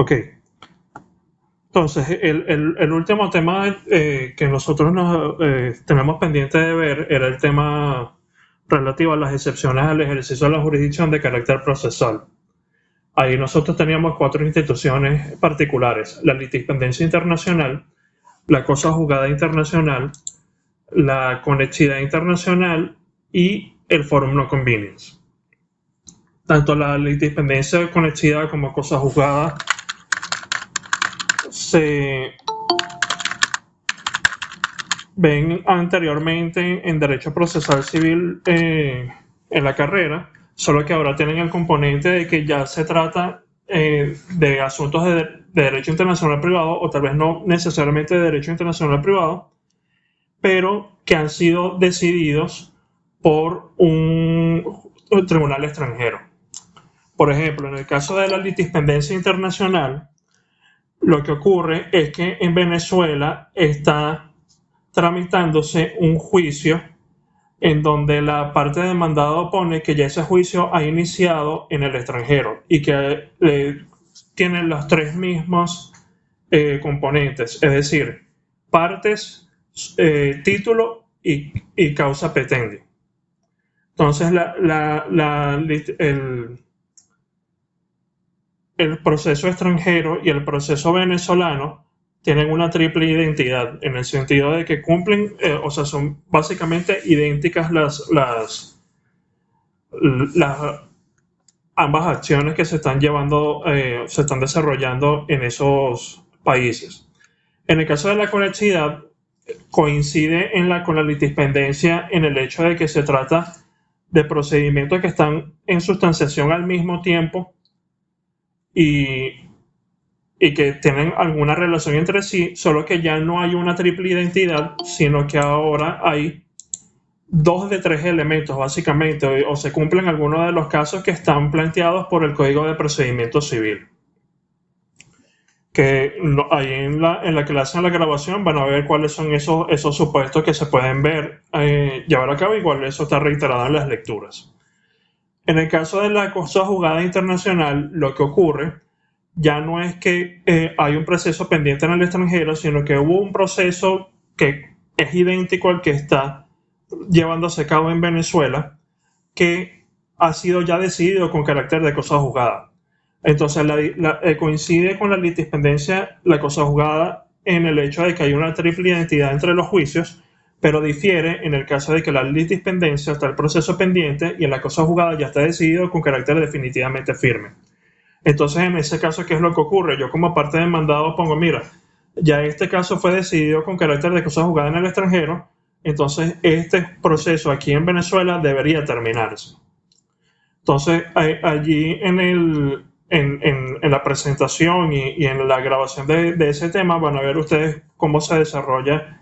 Ok. Entonces, el último tema que nosotros tenemos pendiente de ver era el tema relativo a las excepciones al ejercicio de la jurisdicción de carácter procesal. Ahí nosotros teníamos 4 instituciones particulares: la litisprudencia internacional, la cosa juzgada internacional, la conexidad internacional y el forum no convenience. Tanto la litisprudencia de conexidad como cosa juzgada se ven anteriormente en derecho procesal civil en la carrera, solo que ahora tienen el componente de que ya se trata de asuntos de derecho internacional privado, o tal vez no necesariamente de derecho internacional privado, pero que han sido decididos por un tribunal extranjero. Por ejemplo, en el caso de la litisprudencia internacional, lo que ocurre es que en Venezuela está tramitándose un juicio en donde la parte demandada opone que ya ese juicio ha iniciado en el extranjero y que tienen los 3 mismos componentes, es decir, partes, título y causa petendi. Entonces, el proceso extranjero y el proceso venezolano tienen una triple identidad, en el sentido de que cumplen, o sea, son básicamente idénticas las ambas acciones que se están llevando, se están desarrollando en esos países. En el caso de la conexidad, coincide con la litisprudencia en el hecho de que se trata de procedimientos que están en sustanciación al mismo tiempo y que tienen alguna relación entre sí, solo que ya no hay una triple identidad, sino que ahora hay 2 de 3 elementos, básicamente, o se cumplen algunos de los casos que están planteados por el Código de Procedimiento Civil. Que ahí en la clase, en la grabación, van a ver cuáles son esos supuestos que se pueden ver, llevar a cabo, igual eso está reiterado en las lecturas. En el caso de la cosa juzgada internacional, lo que ocurre ya no es que hay un proceso pendiente en el extranjero, sino que hubo un proceso que es idéntico al que está llevándose a cabo en Venezuela, que ha sido ya decidido con carácter de cosa juzgada. Entonces coincide con la litisprudencia la cosa juzgada en el hecho de que hay una triple identidad entre los juicios, pero difiere en el caso de que la litisprudencia está el proceso pendiente y en la cosa juzgada ya está decidido con carácter definitivamente firme. Entonces, en ese caso, ¿qué es lo que ocurre? Yo, como parte demandado, pongo: mira, ya este caso fue decidido con carácter de cosa juzgada en el extranjero, entonces este proceso aquí en Venezuela debería terminarse. Entonces, allí en la presentación y en la grabación de ese tema van a ver ustedes cómo se desarrolla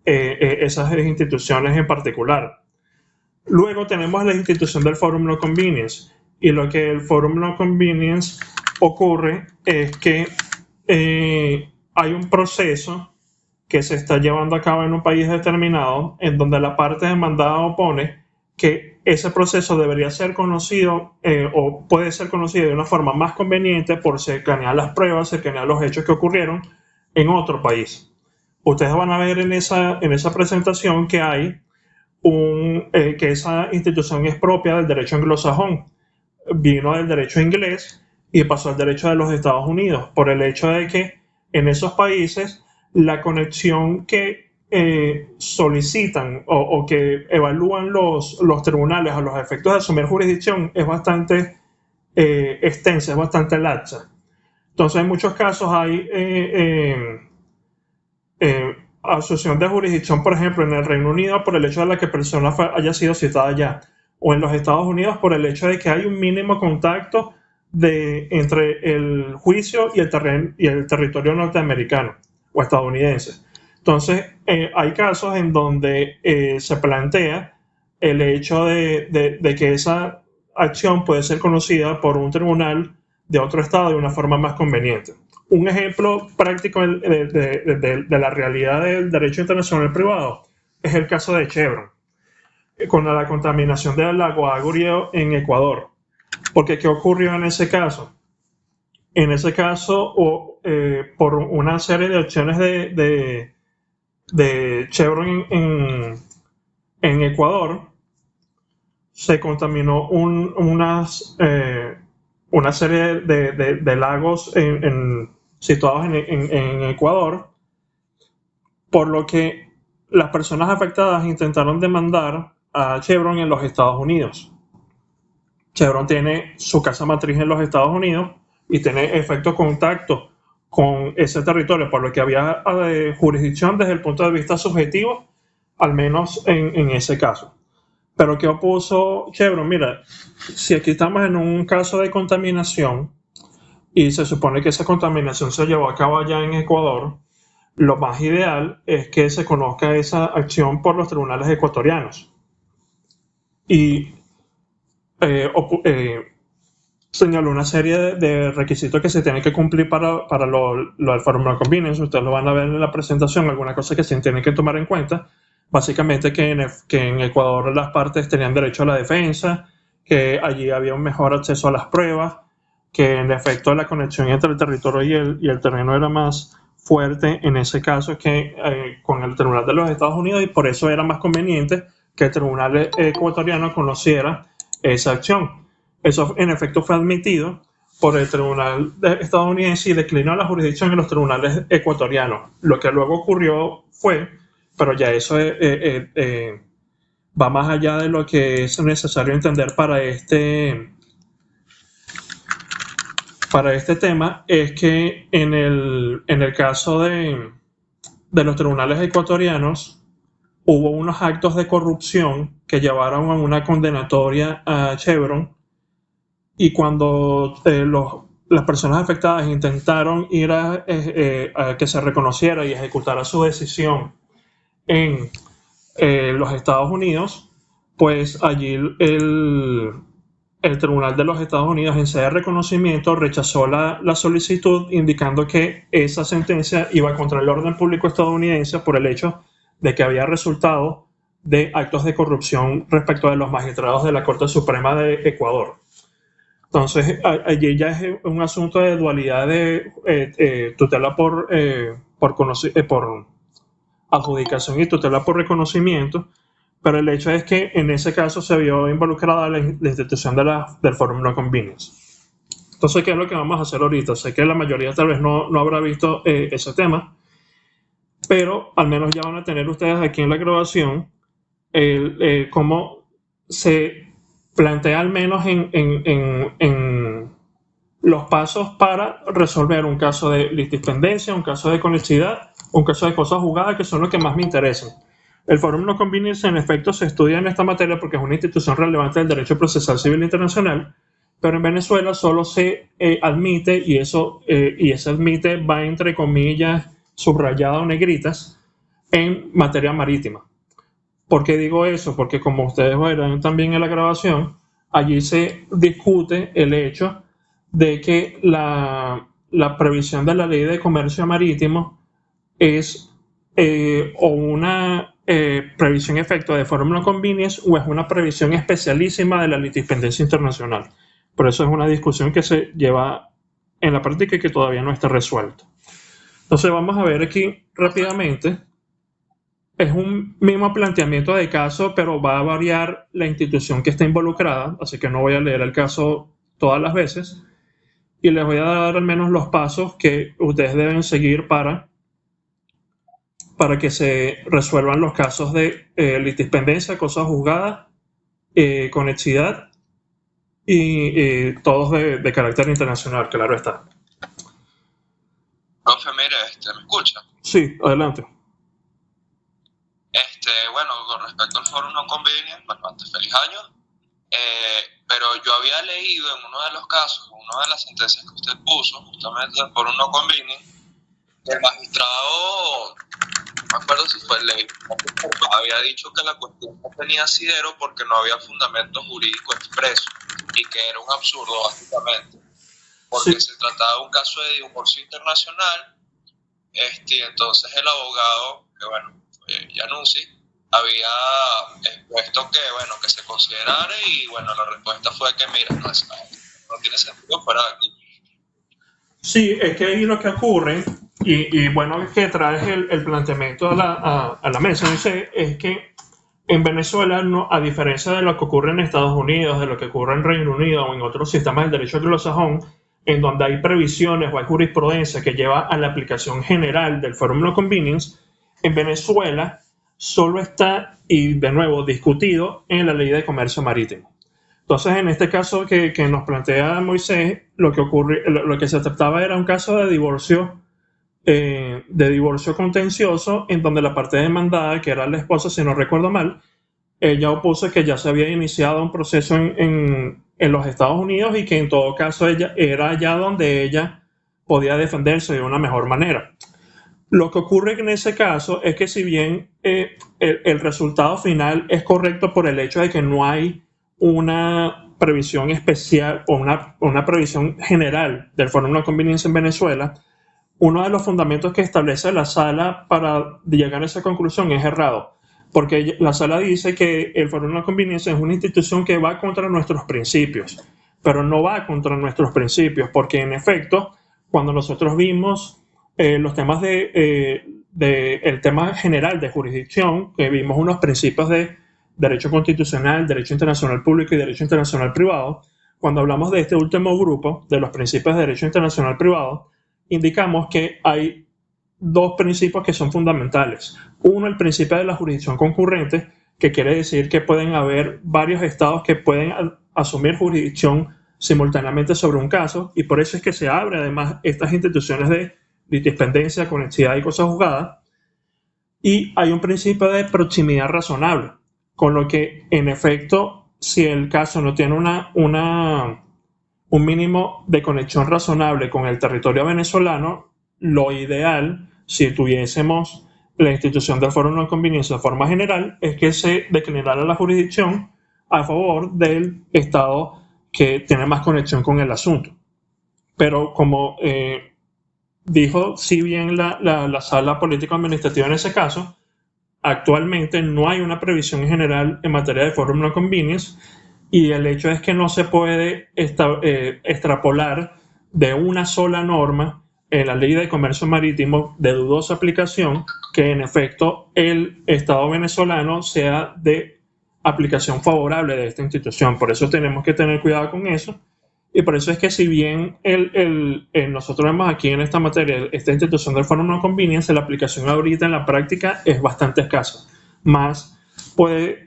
esas instituciones en particular. Luego tenemos la institución del Forum No Convenience, y lo que el Forum No Convenience ocurre es que hay un proceso que se está llevando a cabo en un país determinado, en donde la parte demandada opone que ese proceso debería ser conocido o puede ser conocido de una forma más conveniente por cercanía las pruebas, cercanía los hechos que ocurrieron en otro país. Ustedes van a ver en esa presentación que hay que esa institución es propia del derecho anglosajón, vino del derecho inglés y pasó al derecho de los Estados Unidos, por el hecho de que en esos países la conexión que solicitan o que evalúan los tribunales a los efectos de asumir jurisdicción es bastante extensa, es bastante laxa. Entonces, en muchos casos hay asociación de jurisdicción, por ejemplo, en el Reino Unido por el hecho de que la persona haya sido citada allá, o en los Estados Unidos por el hecho de que hay un mínimo contacto entre el juicio y el territorio norteamericano o estadounidense. Entonces, hay casos en donde se plantea el hecho de que esa acción puede ser conocida por un tribunal de otro estado de una forma más conveniente. Un ejemplo práctico de la realidad del derecho internacional privado es el caso de Chevron, con la contaminación del lago Agurio en Ecuador. Porque, ¿qué ocurrió en ese caso? En ese caso, por una serie de acciones de Chevron en Ecuador, se contaminó una serie de lagos situados en Ecuador, por lo que las personas afectadas intentaron demandar a Chevron en los Estados Unidos. Chevron tiene su casa matriz en los Estados Unidos y tiene efecto contacto con ese territorio, por lo que había jurisdicción desde el punto de vista subjetivo, al menos en ese caso. Pero ¿qué opuso Chevron? Mira, si aquí estamos en un caso de contaminación y se supone que esa contaminación se llevó a cabo allá en Ecuador, lo más ideal es que se conozca esa acción por los tribunales ecuatorianos. Y señaló una serie de requisitos que se tienen que cumplir para lo del Pharmacopeia Convenience. Ustedes lo van a ver en la presentación, algunas cosas que se tienen que tomar en cuenta. Básicamente que en Ecuador las partes tenían derecho a la defensa, que allí había un mejor acceso a las pruebas, que en efecto la conexión entre el territorio y el terreno era más fuerte en ese caso que con el Tribunal de los Estados Unidos, y por eso era más conveniente que el Tribunal ecuatoriano conociera esa acción. Eso en efecto fue admitido por el Tribunal estadounidense y declinó la jurisdicción en los tribunales ecuatorianos. Lo que luego ocurrió fue, pero ya eso va más allá de lo que es necesario entender para este tema, es que en el caso de los tribunales ecuatorianos hubo unos actos de corrupción que llevaron a una condenatoria a Chevron, y cuando las personas afectadas intentaron ir a que se reconociera y ejecutara su decisión en los Estados Unidos, pues allí el Tribunal de los Estados Unidos, en sede de reconocimiento, rechazó la solicitud, indicando que esa sentencia iba contra el orden público estadounidense por el hecho de que había resultado de actos de corrupción respecto de los magistrados de la Corte Suprema de Ecuador. Entonces, allí ya es un asunto de dualidad de tutela por adjudicación y tutela por reconocimiento, pero el hecho es que en ese caso se vio involucrada la institución del Forum No Convenience. Entonces, ¿qué es lo que vamos a hacer ahorita? Sé que la mayoría tal vez no habrá visto ese tema, pero al menos ya van a tener ustedes aquí en la grabación cómo se plantea al menos en los pasos para resolver un caso de litispendencia, un caso de conexidad, un caso de cosas jugadas, que son los que más me interesan. El Forum No Convenience en efecto se estudia en esta materia porque es una institución relevante del derecho procesal civil internacional, pero en Venezuela solo se admite, y ese admite va entre comillas subrayado o negritas, en materia marítima. ¿Por qué digo eso? Porque como ustedes verán también en la grabación, allí se discute el hecho de que la previsión de la ley de comercio marítimo es o una previsión efecto de Forum No Convenience, o es una previsión especialísima de la litispendencia internacional. Por eso es una discusión que se lleva en la práctica y que todavía no está resuelta. Entonces vamos a ver aquí rápidamente. Es un mismo planteamiento de caso, pero va a variar la institución que está involucrada, así que no voy a leer el caso todas las veces, y les voy a dar al menos los pasos que ustedes deben seguir para que se resuelvan los casos de litispendencia, cosas juzgadas, conexidad y todos de carácter internacional, claro está. Profe, mire, ¿me escucha? Sí, adelante. Bueno, con respecto al Foro No Convenience, bueno, antes feliz año, pero yo había leído en uno de los casos, en una de las sentencias que usted puso, justamente del Foro No Convenience, que el magistrado, no me acuerdo si fue ley, había dicho que la cuestión no tenía asidero porque no había fundamento jurídico expreso y que era un absurdo básicamente, porque se trataba de un caso de divorcio internacional, entonces el abogado, que bueno, Yanussi, había expuesto que se considerara, y bueno, la respuesta fue que mira, no tiene sentido fuera de aquí. Sí, es que ahí lo que ocurre, y bueno, es que traes el planteamiento a la mesa, dice, es que en Venezuela, no, a diferencia de lo que ocurre en Estados Unidos, de lo que ocurre en Reino Unido o en otros sistemas del derecho anglosajón, en donde hay previsiones o hay jurisprudencia que lleva a la aplicación general del Forum No Convenience, en Venezuela solo está, y de nuevo, discutido en la Ley de Comercio Marítimo. Entonces, en este caso que nos plantea Moisés, lo que se trataba era un caso de divorcio contencioso, en donde la parte demandada, que era la esposa, si no recuerdo mal, ella opuso que ya se había iniciado un proceso en los Estados Unidos y que en todo caso ella era allá donde ella podía defenderse de una mejor manera. Lo que ocurre en ese caso es que si bien el resultado final es correcto por el hecho de que no hay una previsión especial o una previsión general del Forum No Convenience en Venezuela, uno de los fundamentos que establece la sala para llegar a esa conclusión es errado, porque la sala dice que el Forum No Convenience es una institución que va contra nuestros principios, pero no va contra nuestros principios, porque en efecto, cuando nosotros vimos los temas el tema general de jurisdicción, que vimos unos principios de derecho constitucional, derecho internacional público y derecho internacional privado, cuando hablamos de este último grupo, de los principios de derecho internacional privado, indicamos que hay dos principios que son fundamentales. Uno, el principio de la jurisdicción concurrente, que quiere decir que pueden haber varios estados que pueden asumir jurisdicción simultáneamente sobre un caso, y por eso es que se abre además estas instituciones de litispendencia, conexidad y cosa juzgada. Y hay un principio de proximidad razonable, con lo que en efecto, si el caso no tiene un mínimo de conexión razonable con el territorio venezolano, lo ideal, si tuviésemos la institución del Foro No Conveniencia de forma general, es que se declinara la jurisdicción a favor del Estado que tiene más conexión con el asunto. Pero como dijo si bien la sala político-administrativa en ese caso, actualmente no hay una previsión general en materia de Forum No Convenience, y el hecho es que no se puede extrapolar de una sola norma en la Ley de Comercio Marítimo de dudosa aplicación que en efecto el Estado venezolano sea de aplicación favorable de esta institución. Por eso tenemos que tener cuidado con eso, y por eso es que si bien nosotros vemos aquí en esta materia esta institución del Forum No Convenience, la aplicación ahorita en la práctica es bastante escasa, más puede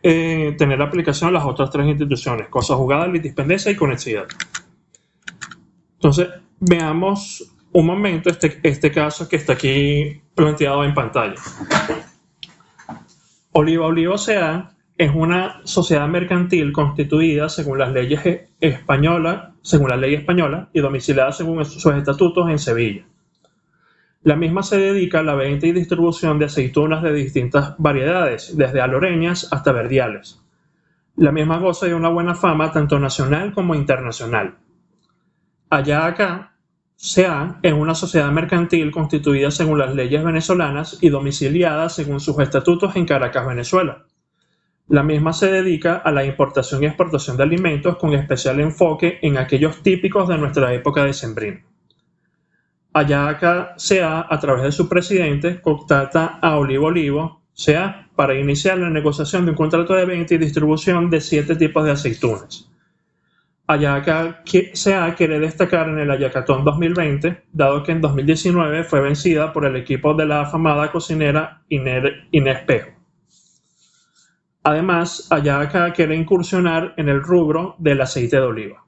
tener aplicación a las otras tres instituciones: cosa juzgada, litispendencia y conexidad. Entonces, veamos un momento este caso que está aquí planteado en pantalla. Oliva Oliva S.A. es una sociedad mercantil constituida según las leyes españolas, según la ley española, y domiciliada según sus estatutos en Sevilla. La misma se dedica a la venta y distribución de aceitunas de distintas variedades, desde aloreñas hasta verdiales. La misma goza de una buena fama tanto nacional como internacional. Ayaca S.A. es una sociedad mercantil constituida según las leyes venezolanas y domiciliada según sus estatutos en Caracas, Venezuela. La misma se dedica a la importación y exportación de alimentos con especial enfoque en aquellos típicos de nuestra época decembrina. Ayaca S.A., a través de su presidente, contacta a Olivo Olivo S.A. para iniciar la negociación de un contrato de venta y distribución de 7 tipos de aceitunas. Ayaca S.A. quiere destacar en el Ayacatón 2020, dado que en 2019 fue vencida por el equipo de la afamada cocinera Inés Pejo. Además, Ayaca quiere incursionar en el rubro del aceite de oliva.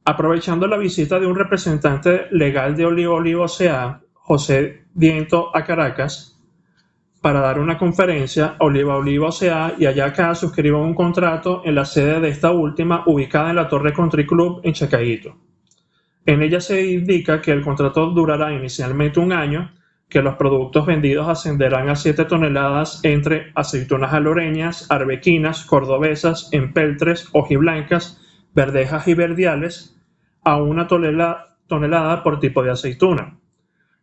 Aprovechando la visita de un representante legal de Olivo Olivo S.A., José Diento, a Caracas, para dar una conferencia, Oliva Olivo S.A. y Ayaca suscriben un contrato en la sede de esta última, ubicada en la Torre Country Club en Chacaíto. En ella se indica que el contrato durará inicialmente 1 año, que los productos vendidos ascenderán a 7 toneladas entre aceitunas aloreñas, arbequinas, cordobesas, empeltres, hojiblancas, verdejas y verdiales, a 1 tonelada por tipo de aceituna.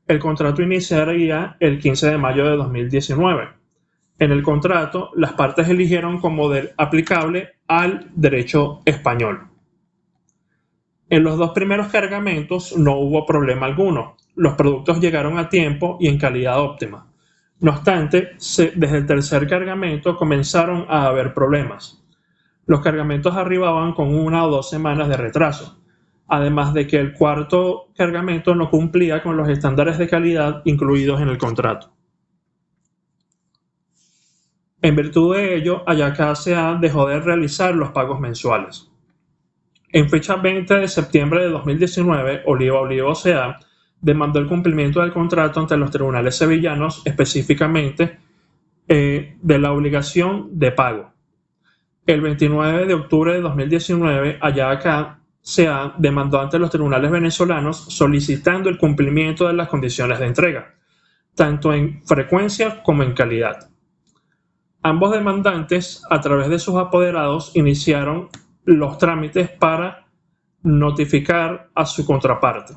El contrato iniciaría el 15 de mayo de 2019. En el contrato, las partes eligieron como aplicable al derecho español. En los 2 primeros cargamentos no hubo problema alguno. Los productos llegaron a tiempo y en calidad óptima. No obstante, desde el tercer cargamento comenzaron a haber problemas. Los cargamentos arribaban con 1 o 2 semanas de retraso, además de que el cuarto cargamento no cumplía con los estándares de calidad incluidos en el contrato. En virtud de ello, Ayaka S.A. dejó de realizar los pagos mensuales. En fecha 20 de septiembre de 2019, Oliva Oliva S.A. demandó el cumplimiento del contrato ante los tribunales sevillanos, específicamente de la obligación de pago. El 29 de octubre de 2019, Ayaka S.A. demandó ante los tribunales venezolanos solicitando el cumplimiento de las condiciones de entrega, tanto en frecuencia como en calidad. Ambos demandantes, a través de sus apoderados, iniciaron los trámites para notificar a su contraparte.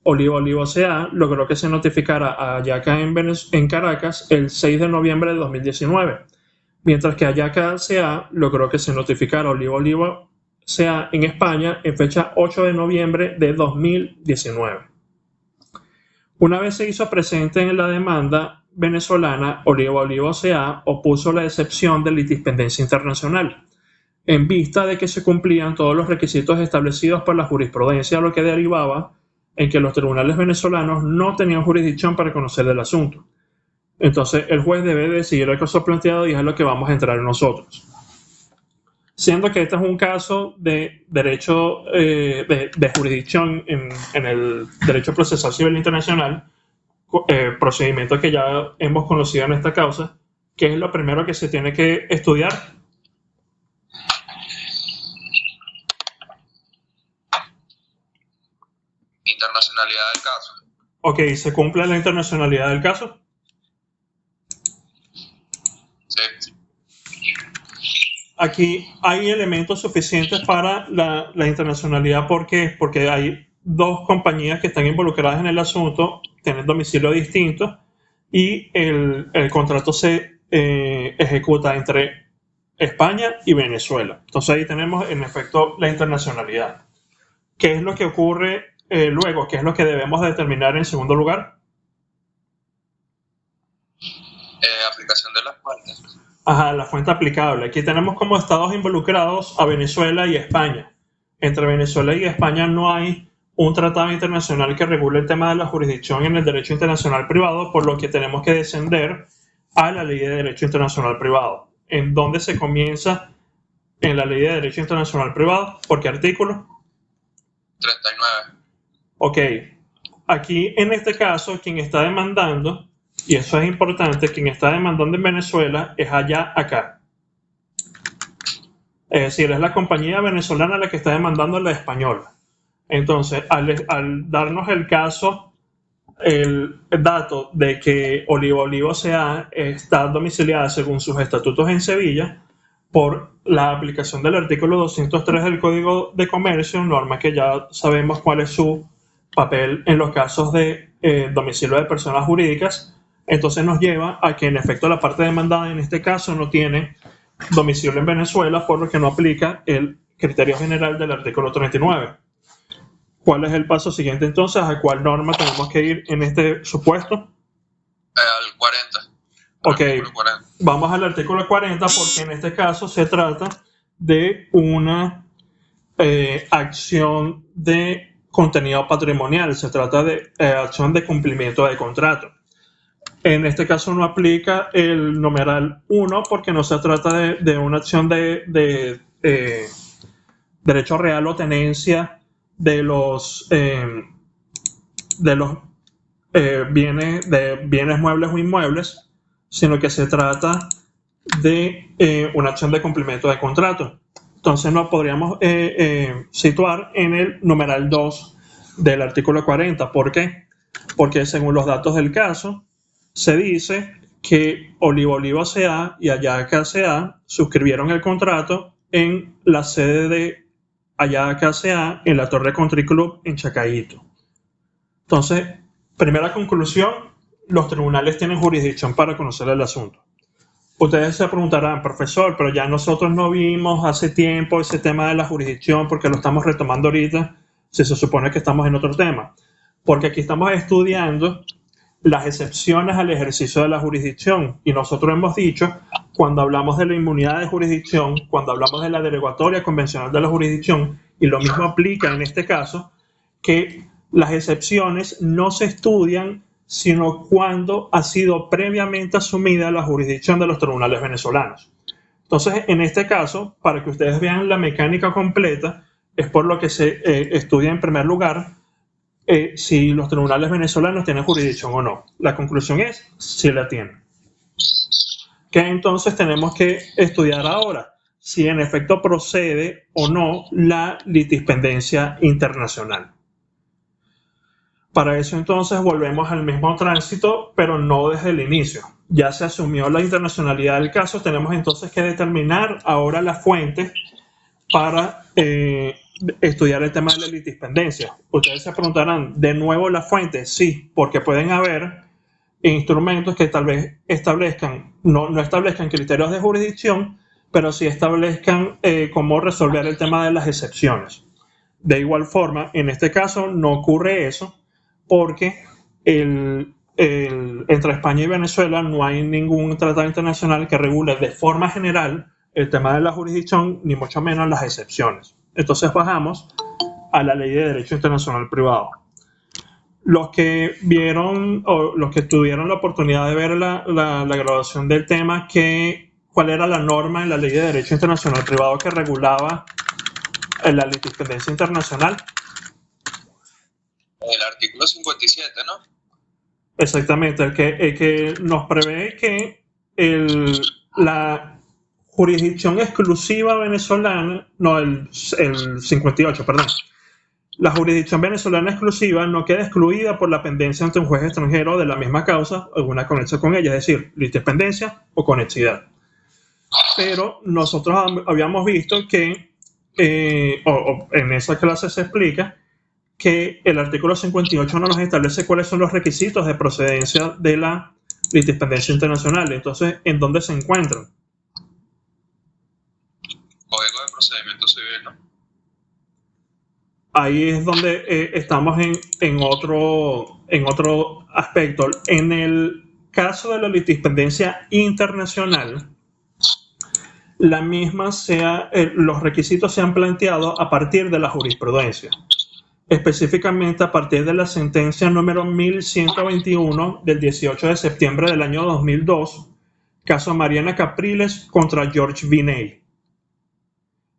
Oliva Oliva S.A. logró que se notificara a Ayaka en Caracas el 6 de noviembre de 2019, mientras que Ayaka S.A. logró que se notificara a Oliva Oliva S.A. en España en fecha 8 de noviembre de 2019. Una vez se hizo presente en la demanda venezolana, Oliva Oliva S.A. opuso la excepción de litispendencia internacional, en vista de que se cumplían todos los requisitos establecidos por la jurisprudencia, lo que derivaba en que los tribunales venezolanos no tenían jurisdicción para conocer del asunto. Entonces, el juez debe decidir el caso planteado y es lo que vamos a entrar nosotros. Siendo que este es un caso de derecho de jurisdicción en el derecho procesal civil internacional, procedimiento que ya hemos conocido en esta causa, ¿qué es lo primero que se tiene que estudiar? Internacionalidad del caso. Ok, ¿se cumple la internacionalidad del caso? Sí. Aquí hay elementos suficientes para la internacionalidad. ¿Por qué? Porque hay 2 compañías que están involucradas en el asunto, tienen domicilio distinto y el contrato se ejecuta entre España y Venezuela. Entonces ahí tenemos en efecto la internacionalidad. ¿Qué es lo que ocurre luego? ¿Qué es lo que debemos determinar en segundo lugar? Aplicación de las fuentes. Ajá, la fuente aplicable. Aquí tenemos como estados involucrados a Venezuela y España. Entre Venezuela y España no hay un tratado internacional que regule el tema de la jurisdicción en el derecho internacional privado, por lo que tenemos que descender a la ley de derecho internacional privado. ¿En dónde se comienza en la ley de derecho internacional privado? ¿Por qué artículo? 39. Ok. Aquí, en este caso, quien está demandando, y eso es importante, quien está demandando en Venezuela es Ayaka. Es decir, es la compañía venezolana la que está demandando a la española. Entonces, al darnos el caso, el dato de que Oliva Oliva S.A. está domiciliada según sus estatutos en Sevilla, por la aplicación del artículo 203 del Código de Comercio, norma que ya sabemos cuál es su papel en los casos de domicilio de personas jurídicas, entonces nos lleva a que en efecto la parte demandada en este caso no tiene domicilio en Venezuela, por lo que no aplica el criterio general del artículo 39. ¿Cuál es el paso siguiente entonces? ¿A cuál norma tenemos que ir en este supuesto? Al 40. Ok, 40. Vamos al artículo 40 porque en este caso se trata de una acción de contenido patrimonial, se trata de acción de cumplimiento de contrato. En este caso no aplica el numeral 1 porque no se trata de una acción de derecho real o tenencia de los bienes muebles o inmuebles, sino que se trata de una acción de cumplimiento de contrato. Entonces nos podríamos situar en el numeral 2 del artículo 40. ¿Por qué? Porque según los datos del caso, se dice que Oliva Oliva S.A. y Ayaka S.A. suscribieron el contrato en la sede de Ayaka S.A. en la Torre Country Club en Chacaíto. Entonces, primera conclusión, los tribunales tienen jurisdicción para conocer el asunto. Ustedes se preguntarán, profesor, pero ya nosotros no vimos hace tiempo ese tema de la jurisdicción porque lo estamos retomando ahorita. si se supone que estamos en otro tema? Porque aquí estamos estudiando las excepciones al ejercicio de la jurisdicción, y nosotros hemos dicho, cuando hablamos de la inmunidad de jurisdicción, cuando hablamos de la derogatoria convencional de la jurisdicción, y lo mismo aplica en este caso, que las excepciones no se estudian sino cuando ha sido previamente asumida la jurisdicción de los tribunales venezolanos. Entonces, en este caso, para que ustedes vean la mecánica completa, es por lo que se estudia en primer lugar si los tribunales venezolanos tienen jurisdicción o no. La conclusión es si la tienen. ¿Qué entonces tenemos que estudiar ahora? Si en efecto procede o no la litispendencia internacional. Para eso entonces volvemos al mismo tránsito, pero no desde el inicio. Ya se asumió la internacionalidad del caso, tenemos entonces que determinar ahora la fuente para estudiar el tema de la litispendencia. Ustedes se preguntarán, ¿de nuevo la fuente? Sí, porque pueden haber instrumentos que tal vez establezcan, no establezcan criterios de jurisdicción, pero sí establezcan cómo resolver el tema de las excepciones. De igual forma, en este caso no ocurre eso, porque entre España y Venezuela no hay ningún tratado internacional que regule de forma general el tema de la jurisdicción, ni mucho menos las excepciones. Entonces bajamos a la Ley de Derecho Internacional Privado. Los que vieron o los que tuvieron la oportunidad de ver la grabación del tema, ¿cuál era la norma en la Ley de Derecho Internacional Privado que regulaba la litispendencia internacional? El artículo 57, ¿no? Exactamente, el que nos prevé que la jurisdicción exclusiva venezolana, no, el 58, perdón. La jurisdicción venezolana exclusiva no queda excluida por la pendencia ante un juez extranjero de la misma causa o alguna conexión con ella, es decir, litispendencia o conexidad. Pero nosotros habíamos visto que, en esa clase se explica, que el artículo 58 no nos establece cuáles son los requisitos de procedencia de la litispendencia internacional. Entonces, ¿en dónde se encuentran? Código de Procedimiento Civil, ¿no? Ahí es donde estamos en otro aspecto. En el caso de la litispendencia internacional, la misma los requisitos se han planteado a partir de la jurisprudencia. Específicamente a partir de la sentencia número 1121 del 18 de septiembre del año 2002, caso Mariana Capriles contra George Vinay,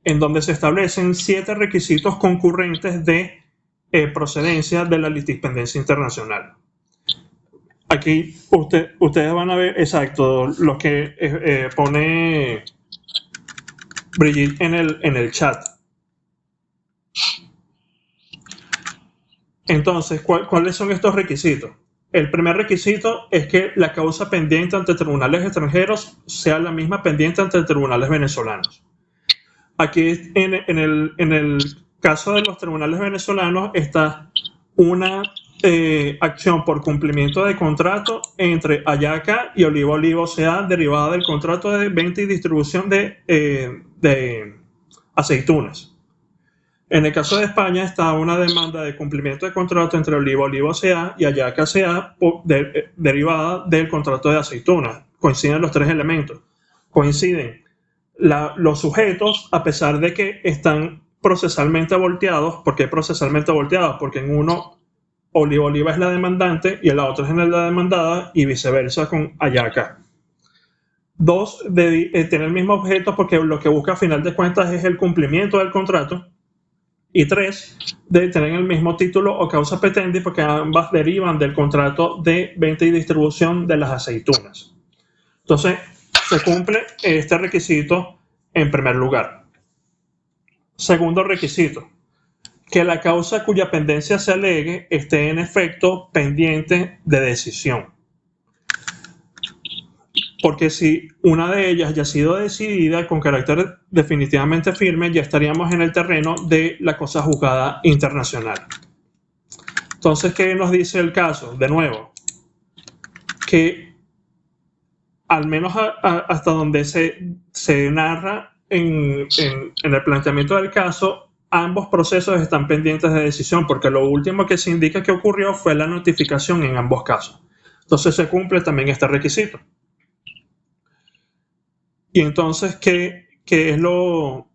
en donde se establecen 7 requisitos concurrentes de procedencia de la litispendencia internacional. Aquí ustedes van a ver exacto lo que pone Brigitte en el chat. Entonces, ¿cuáles son estos requisitos? El primer requisito es que la causa pendiente ante tribunales extranjeros sea la misma pendiente ante tribunales venezolanos. Aquí, en el caso de los tribunales venezolanos, está una acción por cumplimiento de contrato entre Ayaca y Olivo Olivo, sea derivada del contrato de venta y distribución de aceitunas. En el caso de España está una demanda de cumplimiento de contrato entre Olivo Olivo S.A. y Ayaca S.A. derivada del contrato de aceitunas. Coinciden los 3 elementos. Coinciden los sujetos, a pesar de que están procesalmente volteados. ¿Por qué procesalmente volteados? Porque en uno Olivo Oliva es la demandante y en la otra es la demandada, y viceversa con Ayaca. 2, de tener el mismo objeto, porque lo que busca a final de cuentas es el cumplimiento del contrato. Y 3, de tener el mismo título o causa petendi, porque ambas derivan del contrato de venta y distribución de las aceitunas. Entonces, se cumple este requisito en primer lugar. Segundo requisito, que la causa cuya pendencia se alegue esté en efecto pendiente de decisión. Porque si una de ellas ya ha sido decidida con carácter definitivamente firme, ya estaríamos en el terreno de la cosa juzgada internacional. Entonces, ¿qué nos dice el caso? De nuevo, que al menos hasta donde se narra en el planteamiento del caso, ambos procesos están pendientes de decisión, porque lo último que se indica que ocurrió fue la notificación en ambos casos. Entonces se cumple también este requisito. Y entonces, ¿qué es lo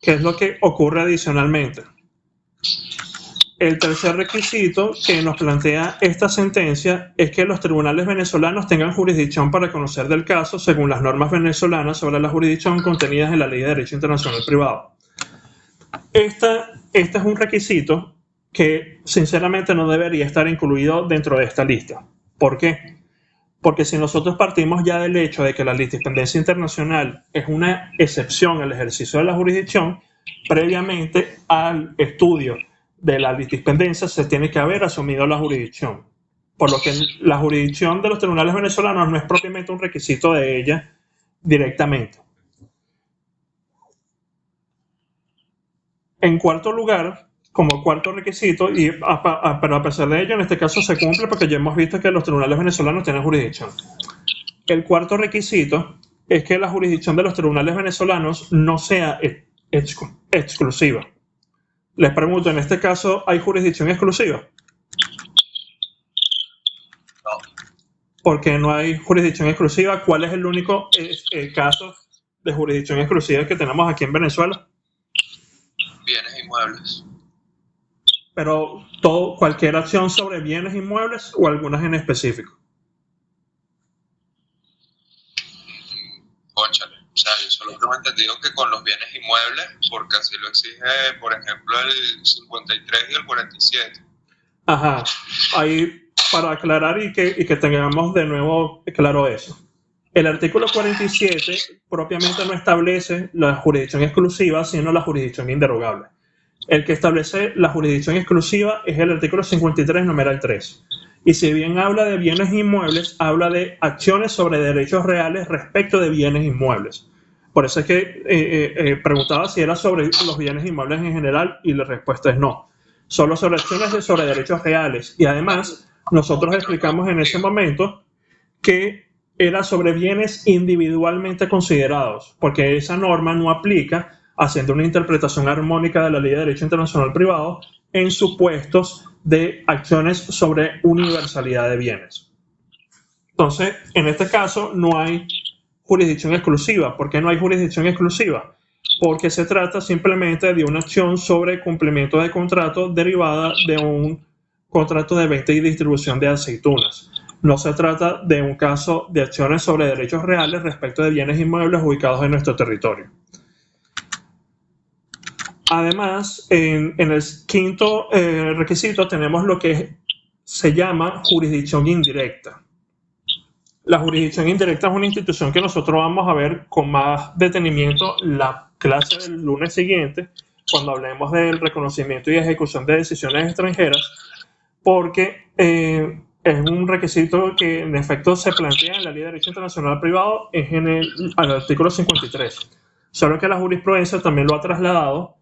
que ocurre adicionalmente? El tercer requisito que nos plantea esta sentencia es que los tribunales venezolanos tengan jurisdicción para conocer del caso según las normas venezolanas sobre la jurisdicción contenidas en la Ley de Derecho Internacional Privado. Este es un requisito que sinceramente no debería estar incluido dentro de esta lista. ¿Por qué? Porque si nosotros partimos ya del hecho de que la litisprudencia internacional es una excepción al ejercicio de la jurisdicción, previamente al estudio de la litisprudencia se tiene que haber asumido la jurisdicción. Por lo que la jurisdicción de los tribunales venezolanos no es propiamente un requisito de ella directamente. En cuarto lugar, como cuarto requisito, pero a pesar de ello, en este caso se cumple porque ya hemos visto que los tribunales venezolanos tienen jurisdicción. El cuarto requisito es que la jurisdicción de los tribunales venezolanos no sea exclusiva. Les pregunto, ¿en este caso hay jurisdicción exclusiva? ¿Por qué no hay jurisdicción exclusiva? ¿Cuál es el único caso de jurisdicción exclusiva que tenemos aquí en Venezuela? Bienes inmuebles. Pero cualquier acción sobre bienes inmuebles o algunas en específico. Cónchale, o sea, yo solo tengo entendido que con los bienes inmuebles, porque así lo exige, por ejemplo, el 53 y el 47. Ajá, ahí para aclarar y que tengamos de nuevo claro eso. El artículo 47 propiamente no establece la jurisdicción exclusiva, sino la jurisdicción inderogable. El que establece la jurisdicción exclusiva es el artículo 53, numeral 3. Y si bien habla de bienes inmuebles, habla de acciones sobre derechos reales respecto de bienes inmuebles. Por eso es que preguntaba si era sobre los bienes inmuebles en general y la respuesta es no. Solo sobre acciones sobre derechos reales. Y además, nosotros explicamos en ese momento que era sobre bienes individualmente considerados, porque esa norma no aplica haciendo una interpretación armónica de la Ley de Derecho Internacional Privado en supuestos de acciones sobre universalidad de bienes. Entonces, en este caso no hay jurisdicción exclusiva. ¿Por qué no hay jurisdicción exclusiva? Porque se trata simplemente de una acción sobre cumplimiento de contrato derivada de un contrato de venta y distribución de aceitunas. No se trata de un caso de acciones sobre derechos reales respecto de bienes inmuebles ubicados en nuestro territorio. Además, en el quinto requisito tenemos lo que se llama jurisdicción indirecta. La jurisdicción indirecta es una institución que nosotros vamos a ver con más detenimiento la clase del lunes siguiente, cuando hablemos del reconocimiento y ejecución de decisiones extranjeras, porque es un requisito que en efecto se plantea en la Ley de Derecho Internacional Privado, es en el artículo 53. Solo que la jurisprudencia también lo ha trasladado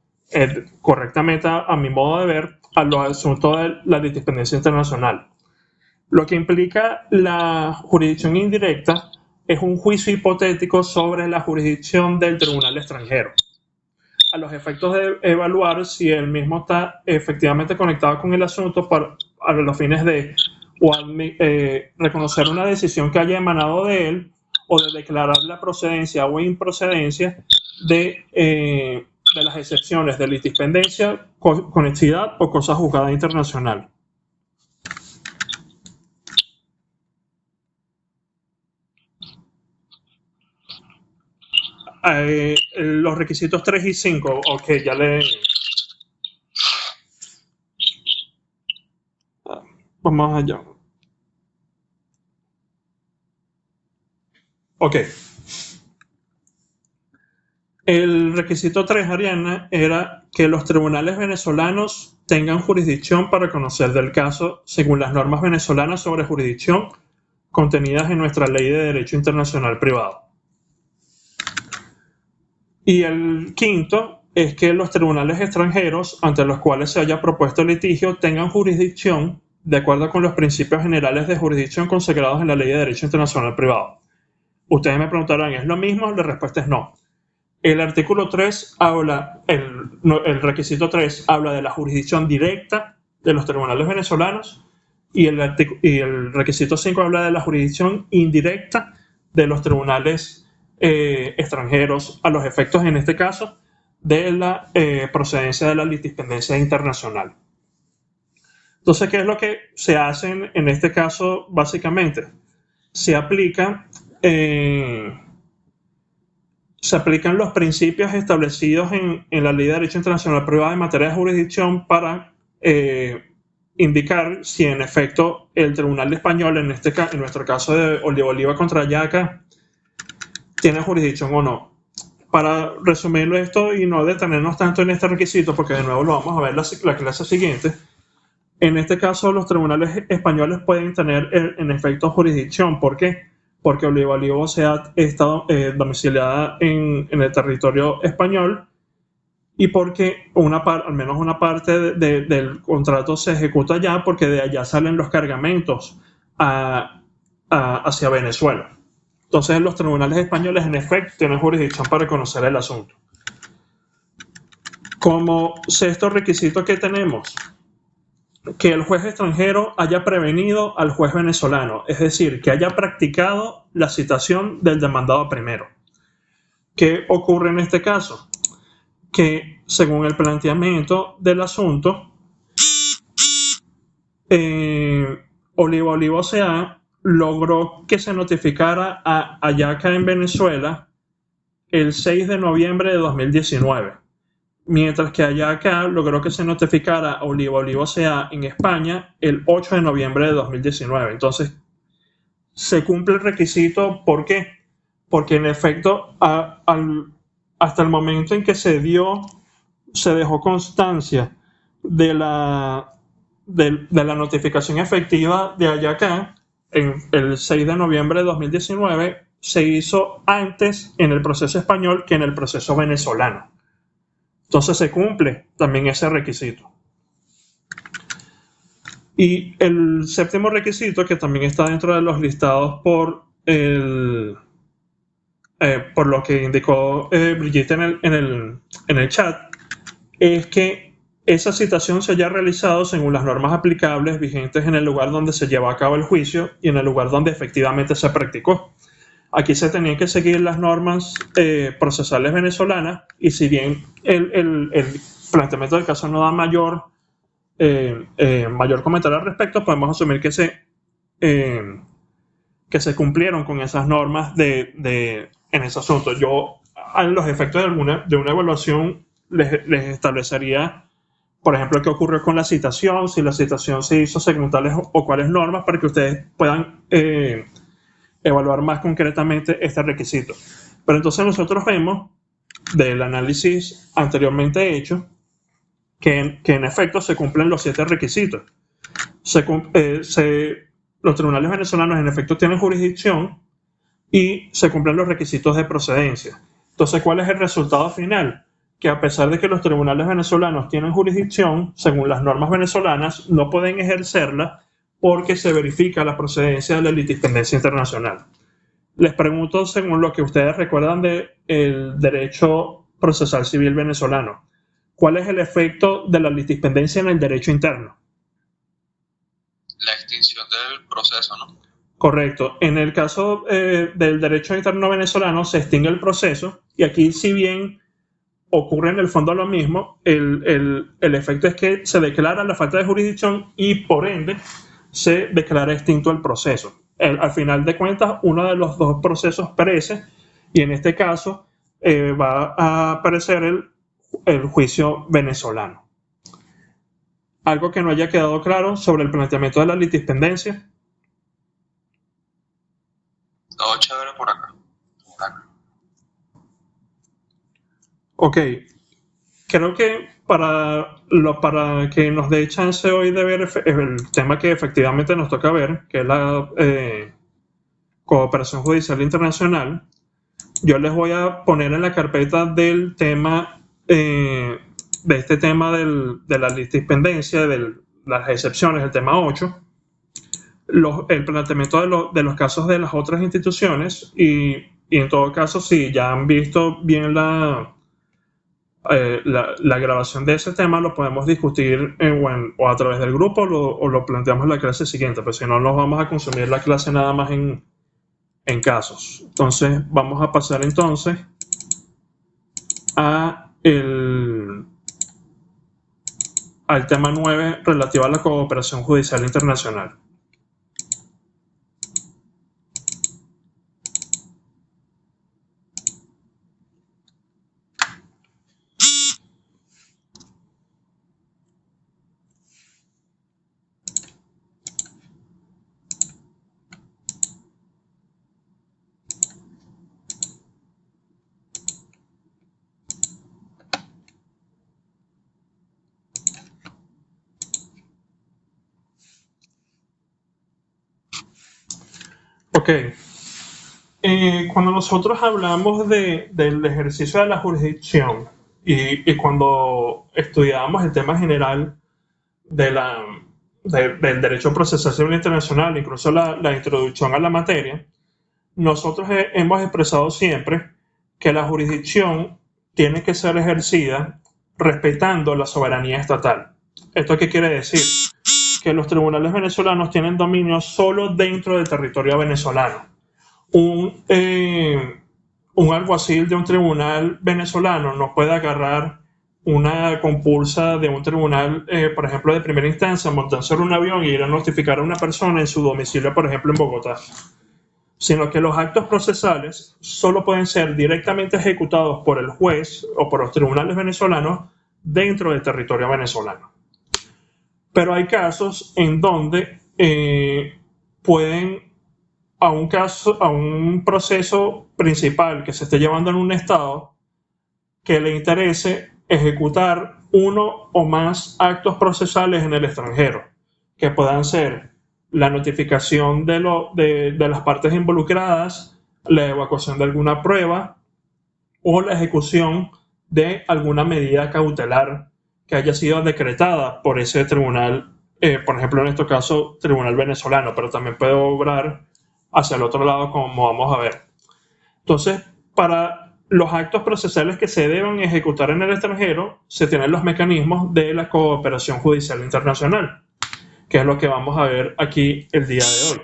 correctamente, a mi modo de ver, a los asuntos de la litisprudencia internacional. Lo que implica la jurisdicción indirecta es un juicio hipotético sobre la jurisdicción del tribunal extranjero, a los efectos de evaluar si el mismo está efectivamente conectado con el asunto a los fines de reconocer una decisión que haya emanado de él o de declarar la procedencia o improcedencia de las excepciones de litisprudencia, conexidad o cosa juzgada internacional. Los requisitos 3 y 5, ok, ya le... Vamos allá. Ok. El requisito 3, Ariana, era que los tribunales venezolanos tengan jurisdicción para conocer del caso según las normas venezolanas sobre jurisdicción contenidas en nuestra Ley de Derecho Internacional Privado. Y el quinto es que los tribunales extranjeros ante los cuales se haya propuesto el litigio tengan jurisdicción de acuerdo con los principios generales de jurisdicción consagrados en la Ley de Derecho Internacional Privado. Ustedes me preguntarán, ¿es lo mismo? La respuesta es no. El artículo 3 habla, el requisito 3 habla de la jurisdicción directa de los tribunales venezolanos y el requisito 5 habla de la jurisdicción indirecta de los tribunales extranjeros a los efectos, en este caso, de la procedencia de la litispendiencia internacional. Entonces, ¿qué es lo que se hace en este caso? Básicamente, se aplican los principios establecidos en la Ley de Derecho Internacional Privado en materia de jurisdicción para indicar si en efecto el Tribunal Español, en nuestro caso de Oliva contra Yaca, tiene jurisdicción o no. Para resumirlo esto y no detenernos tanto en este requisito, porque de nuevo lo vamos a ver la clase siguiente, en este caso los tribunales españoles pueden tener en efecto jurisdicción. ¿Por qué? Porque Oliva se ha estado domiciliada en el territorio español y porque al menos una parte del contrato se ejecuta allá, porque de allá salen los cargamentos hacia Venezuela. Entonces los tribunales españoles en efecto tienen jurisdicción para conocer el asunto. Como sexto requisito que tenemos, que el juez extranjero haya prevenido al juez venezolano, es decir, que haya practicado la citación del demandado primero. ¿Qué ocurre en este caso? Que según el planteamiento del asunto, Oliva S.A. logró que se notificara a Yaca en Venezuela el 6 de noviembre de 2019, mientras que Yaca logró que se notificara a Oliva S.A. en España el 8 de noviembre de 2019. Entonces, se cumple el requisito. ¿Por qué? Porque en efecto, hasta el momento en que se dejó constancia de la notificación efectiva de Yaca en el 6 de noviembre de 2019, se hizo antes en el proceso español que en el proceso venezolano. Entonces se cumple también ese requisito. Y el séptimo requisito, que también está dentro de los listados por lo que indicó Brigitte en el chat, es que esa citación se haya realizado según las normas aplicables vigentes en el lugar donde se llevó a cabo el juicio y en el lugar donde efectivamente se practicó. Aquí se tenían que seguir las normas procesales venezolanas, y si bien el planteamiento del caso no da mayor comentario al respecto, podemos asumir que se cumplieron con esas normas en ese asunto. Yo, a los efectos de una evaluación, les establecería, por ejemplo, qué ocurrió con la citación, si la citación se hizo según tales o cuáles normas, para que ustedes puedan evaluar más concretamente este requisito. Pero entonces nosotros vemos del análisis anteriormente hecho que en efecto se cumplen los 7 requisitos. Los tribunales venezolanos en efecto tienen jurisdicción y se cumplen los requisitos de procedencia. Entonces, ¿cuál es el resultado final? Que a pesar de que los tribunales venezolanos tienen jurisdicción, según las normas venezolanas, no pueden ejercerla porque se verifica la procedencia de la litispendencia internacional. Les pregunto, según lo que ustedes recuerdan del derecho procesal civil venezolano, ¿cuál es el efecto de la litispendencia en el derecho interno? La extinción del proceso, ¿no? Correcto. En el caso del derecho interno venezolano se extingue el proceso, y aquí, si bien ocurre en el fondo lo mismo, el efecto es que se declara la falta de jurisdicción y por ende se declara extinto el proceso. Al final de cuentas, uno de los dos procesos perece, y en este caso va a aparecer el juicio venezolano. ¿Algo que no haya quedado claro sobre el planteamiento de la litispendencia? Todo chévere por acá. Ok, creo que para que nos dé chance hoy de ver el tema que efectivamente nos toca ver, que es la cooperación judicial internacional, yo les voy a poner en la carpeta del tema, de este tema de la litispendencia, de las excepciones, el tema 8, el planteamiento de los casos de las otras instituciones, y Y en todo caso, si ya han visto bien la grabación de ese tema, lo podemos discutir o a través del grupo o lo planteamos en la clase siguiente, pero si no, nos vamos a consumir la clase nada más en casos. Entonces, vamos a pasar entonces al tema 9 relativo a la cooperación judicial internacional. Ok. Cuando nosotros hablamos del ejercicio de la jurisdicción y cuando estudiábamos el tema general del derecho procesal civil internacional, incluso la introducción a la materia, nosotros hemos expresado siempre que la jurisdicción tiene que ser ejercida respetando la soberanía estatal. ¿Esto qué quiere decir? Que los tribunales venezolanos tienen dominio solo dentro del territorio venezolano. Un alguacil de un tribunal venezolano no puede agarrar una compulsa de un tribunal, por ejemplo, de primera instancia, montarse en un avión y ir a notificar a una persona en su domicilio, por ejemplo, en Bogotá. Sino que los actos procesales solo pueden ser directamente ejecutados por el juez o por los tribunales venezolanos dentro del territorio venezolano. Pero hay casos en donde pueden, a un proceso principal que se esté llevando en un estado, que le interese ejecutar uno o más actos procesales en el extranjero, que puedan ser la notificación de las partes involucradas, la evacuación de alguna prueba o la ejecución de alguna medida cautelar que haya sido decretada por ese tribunal, por ejemplo, en este caso, tribunal venezolano, pero también puede obrar hacia el otro lado, como vamos a ver. Entonces, para los actos procesales que se deben ejecutar en el extranjero, se tienen los mecanismos de la cooperación judicial internacional, que es lo que vamos a ver aquí el día de hoy.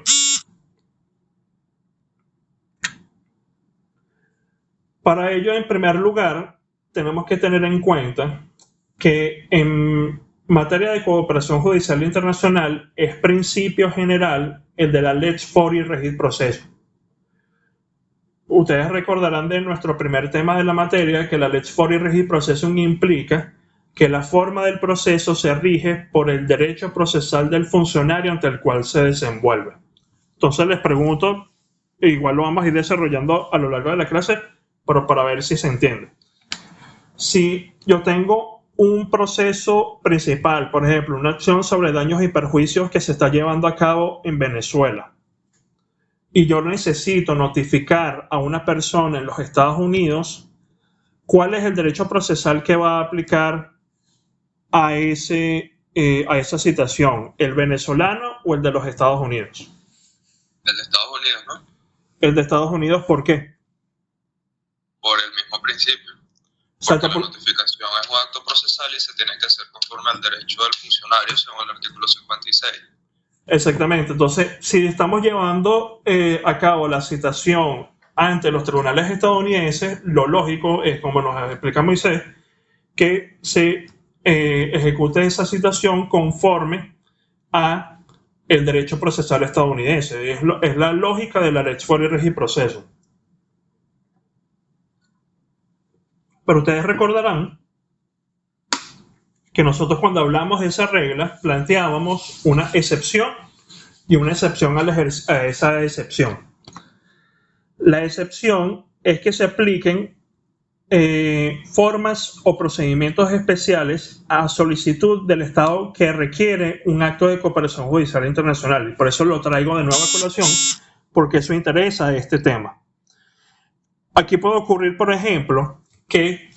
Para ello, en primer lugar, tenemos que tener en cuenta que en materia de cooperación judicial internacional es principio general el de la lex fori regit proceso. Ustedes recordarán de nuestro primer tema de la materia que la lex fori regit processum implica que la forma del proceso se rige por el derecho procesal del funcionario ante el cual se desenvuelve. Entonces les pregunto, igual lo vamos a ir desarrollando a lo largo de la clase, pero para ver si se entiende. Si yo tengo un proceso principal, por ejemplo, una acción sobre daños y perjuicios que se está llevando a cabo en Venezuela, y yo necesito notificar a una persona en los Estados Unidos, ¿cuál es el derecho procesal que va a aplicar a esa situación? ¿El venezolano o el de los Estados Unidos? El de Estados Unidos, ¿no? El de Estados Unidos, ¿por qué? Por el mismo principio. Porque la notificación es un acto procesal y se tiene que hacer conforme al derecho del funcionario según el artículo 56. Exactamente. Entonces, si estamos llevando a cabo la citación ante los tribunales estadounidenses, lo lógico es, como nos explica Moisés, que se ejecute esa citación conforme a el derecho procesal estadounidense. Es la lógica de la lex fori regit proceso. Pero ustedes recordarán que nosotros cuando hablamos de esa regla planteábamos una excepción y una excepción a esa excepción. La excepción es que se apliquen formas o procedimientos especiales a solicitud del Estado que requiere un acto de cooperación judicial internacional. Y por eso lo traigo de nuevo a colación, porque eso interesa a este tema. Aquí puede ocurrir, por ejemplo, que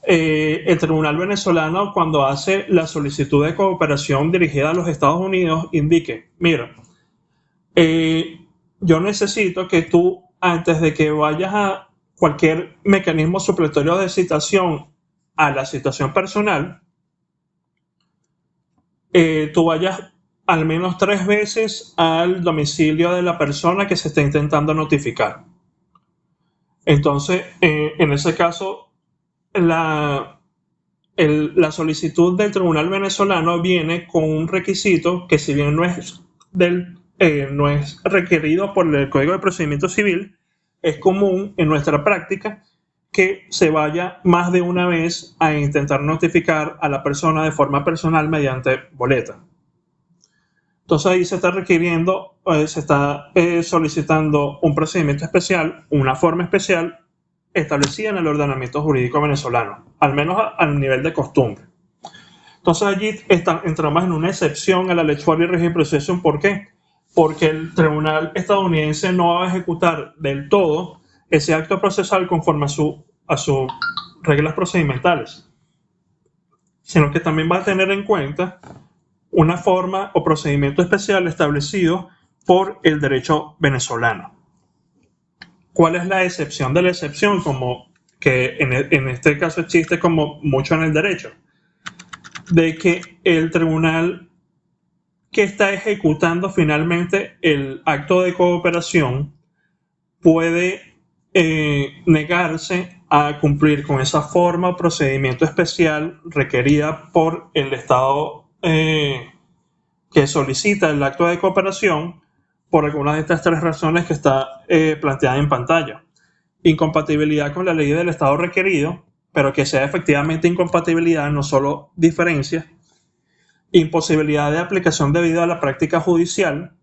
el tribunal venezolano, cuando hace la solicitud de cooperación dirigida a los Estados Unidos, indique, mira, yo necesito que tú antes de que vayas a cualquier mecanismo supletorio de citación a la citación personal, tú vayas al menos 3 veces al domicilio de la persona que se está intentando notificar. Entonces, en ese caso, la solicitud del tribunal venezolano viene con un requisito que, si bien no es requerido por el Código de Procedimiento Civil, es común en nuestra práctica que se vaya más de una vez a intentar notificar a la persona de forma personal mediante boleta. Entonces ahí se está requiriendo, se está solicitando un procedimiento especial, una forma especial establecida en el ordenamiento jurídico venezolano, al menos al nivel de costumbre. Entonces allí entramos en una excepción a la Ley Foreign Regime Processing. ¿Por qué? Porque el tribunal estadounidense no va a ejecutar del todo ese acto procesal conforme a sus reglas procedimentales, sino que también va a tener en cuenta una forma o procedimiento especial establecido por el derecho venezolano. ¿Cuál es la excepción de la excepción? Como que en este caso existe como mucho en el derecho, de que el tribunal que está ejecutando finalmente el acto de cooperación puede negarse a cumplir con esa forma o procedimiento especial requerida por el Estado que solicita el acto de cooperación, por alguna de estas 3 razones que está planteada en pantalla. Incompatibilidad con la ley del Estado requerido, pero que sea efectivamente incompatibilidad, no solo diferencia. Imposibilidad de aplicación debido a la práctica judicial,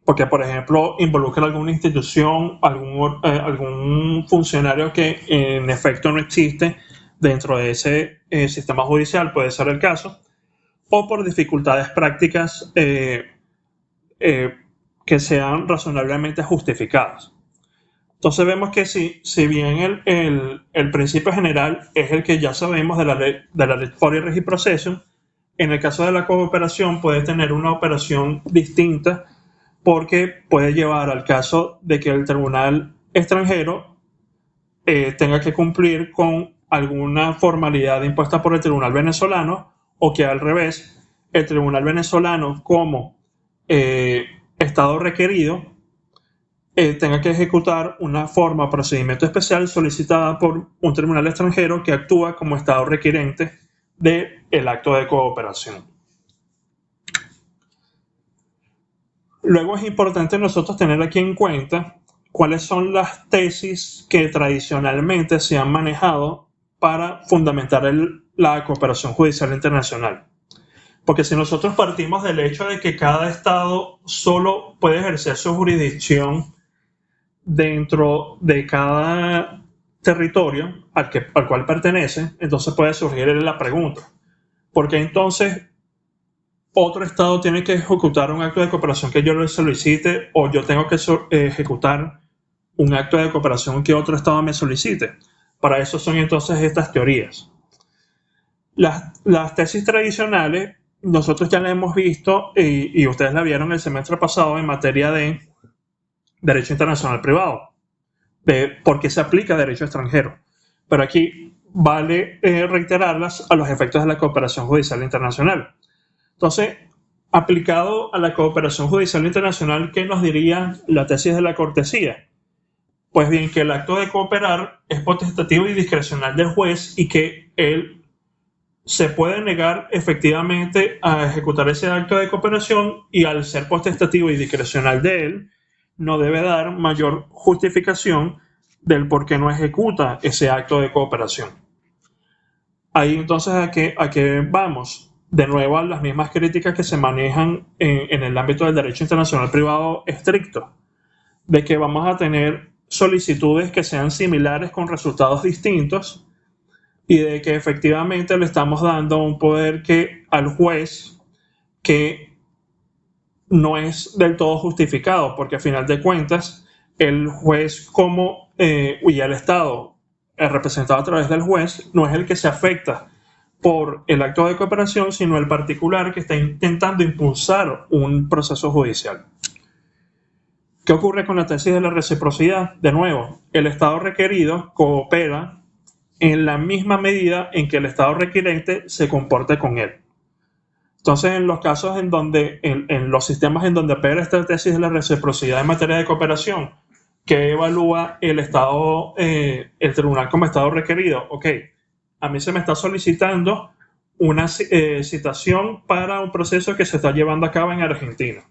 porque, por ejemplo, involucra alguna institución, algún funcionario que en efecto no existe dentro de ese sistema judicial, puede ser el caso, o por dificultades prácticas que sean razonablemente justificadas. Entonces vemos que si bien el principio general es el que ya sabemos de la Ley Foreign Regime Processing, en el caso de la cooperación puede tener una operación distinta, porque puede llevar al caso de que el tribunal extranjero tenga que cumplir con alguna formalidad impuesta por el tribunal venezolano, o que al revés, el tribunal venezolano como Estado requerido tenga que ejecutar una forma o procedimiento especial solicitada por un tribunal extranjero que actúa como Estado requirente del acto de cooperación. Luego es importante nosotros tener aquí en cuenta cuáles son las tesis que tradicionalmente se han manejado para fundamentar la cooperación judicial internacional. Porque si nosotros partimos del hecho de que cada Estado solo puede ejercer su jurisdicción dentro de cada territorio al cual pertenece, entonces puede surgir la pregunta: ¿por qué entonces otro Estado tiene que ejecutar un acto de cooperación que yo le solicite, o yo tengo que ejecutar un acto de cooperación que otro Estado me solicite? Para eso son entonces estas teorías. Las tesis tradicionales nosotros ya las hemos visto y ustedes la vieron el semestre pasado en materia de derecho internacional privado, de por qué se aplica derecho extranjero. Pero aquí vale reiterarlas a los efectos de la cooperación judicial internacional. Entonces, aplicado a la cooperación judicial internacional, ¿qué nos diría la tesis de la cortesía? Pues bien, que el acto de cooperar es potestativo y discrecional del juez, y que él se puede negar efectivamente a ejecutar ese acto de cooperación, y al ser potestativo y discrecional de él, no debe dar mayor justificación del por qué no ejecuta ese acto de cooperación. Ahí entonces a qué vamos. De nuevo, a las mismas críticas que se manejan en el ámbito del derecho internacional privado estricto, de que vamos a tener solicitudes que sean similares con resultados distintos, y de que efectivamente le estamos dando un poder al juez que no es del todo justificado, porque a final de cuentas el juez y el Estado representado a través del juez no es el que se afecta por el acto de cooperación, sino el particular que está intentando impulsar un proceso judicial. ¿Qué ocurre con la tesis de la reciprocidad? De nuevo, el Estado requerido coopera en la misma medida en que el Estado requirente se comporte con él. Entonces, en los casos en donde, en los sistemas en donde opera esta tesis de la reciprocidad en materia de cooperación, ¿qué evalúa el Estado, el tribunal como Estado requerido? Ok, a mí se me está solicitando una citación para un proceso que se está llevando a cabo en Argentina.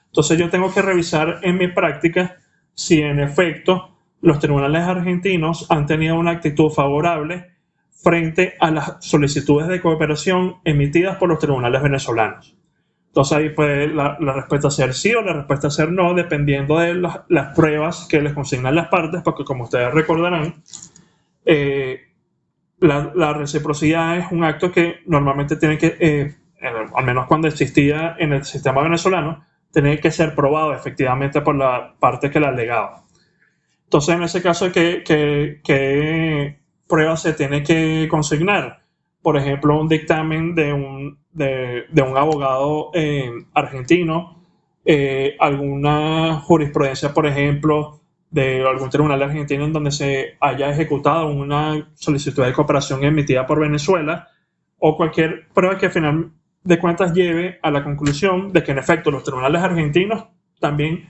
Entonces yo tengo que revisar en mi práctica si en efecto los tribunales argentinos han tenido una actitud favorable frente a las solicitudes de cooperación emitidas por los tribunales venezolanos. Entonces ahí puede la respuesta ser sí o la respuesta ser no, dependiendo de las pruebas que les consignan las partes, porque como ustedes recordarán, la reciprocidad es un acto que normalmente tiene que, al menos cuando existía en el sistema venezolano, tiene que ser probado efectivamente por la parte que la alegaba. Entonces, en ese caso, ¿qué pruebas se tiene que consignar? Por ejemplo, un dictamen de un abogado argentino, alguna jurisprudencia, por ejemplo, de algún tribunal argentino en donde se haya ejecutado una solicitud de cooperación emitida por Venezuela, o cualquier prueba que al final de cuentas lleve a la conclusión de que en efecto los tribunales argentinos también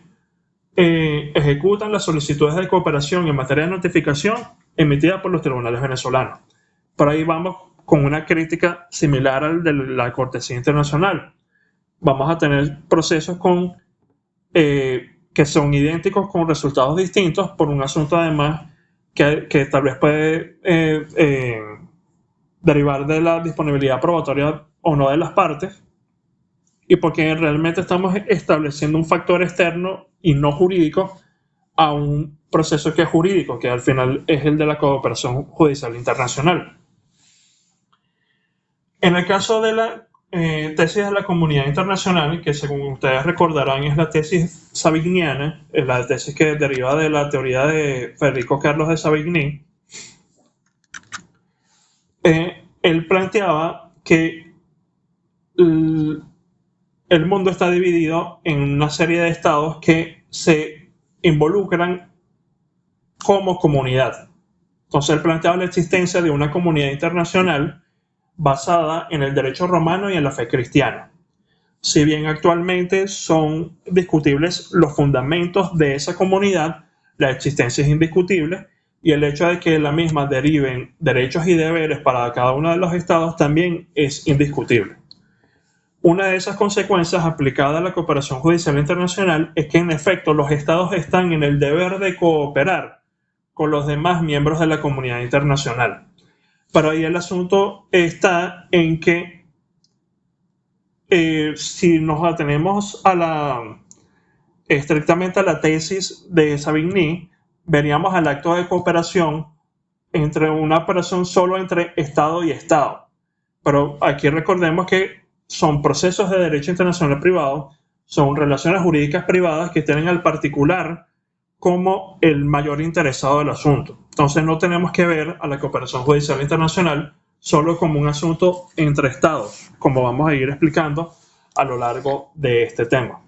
ejecutan las solicitudes de cooperación en materia de notificación emitida por los tribunales venezolanos. Por ahí vamos con una crítica similar al de la cortesía internacional. Vamos a tener procesos que son idénticos con resultados distintos por un asunto además que tal vez puede derivar de la disponibilidad probatoria o no de las partes, y porque realmente estamos estableciendo un factor externo y no jurídico a un proceso que es jurídico, que al final es el de la cooperación judicial internacional. En el caso de la tesis de la comunidad internacional, que según ustedes recordarán es la tesis savigniana, es la tesis que deriva de la teoría de Federico Carlos de Savigny, él planteaba que el mundo está dividido en una serie de estados que se involucran como comunidad. Entonces él planteaba la existencia de una comunidad internacional basada en el derecho romano y en la fe cristiana. Si bien actualmente son discutibles los fundamentos de esa comunidad, la existencia es indiscutible y el hecho de que la misma deriven derechos y deberes para cada uno de los estados también es indiscutible. Una de esas consecuencias aplicada a la cooperación judicial internacional es que en efecto los estados están en el deber de cooperar con los demás miembros de la comunidad internacional. Pero ahí el asunto está en que si nos atenemos estrictamente a la tesis de Savigny, veríamos al acto de cooperación entre una operación solo entre Estado y Estado. Pero aquí recordemos que son procesos de derecho internacional privado, son relaciones jurídicas privadas que tienen al particular como el mayor interesado del asunto. Entonces no tenemos que ver a la cooperación judicial internacional solo como un asunto entre estados, como vamos a ir explicando a lo largo de este tema.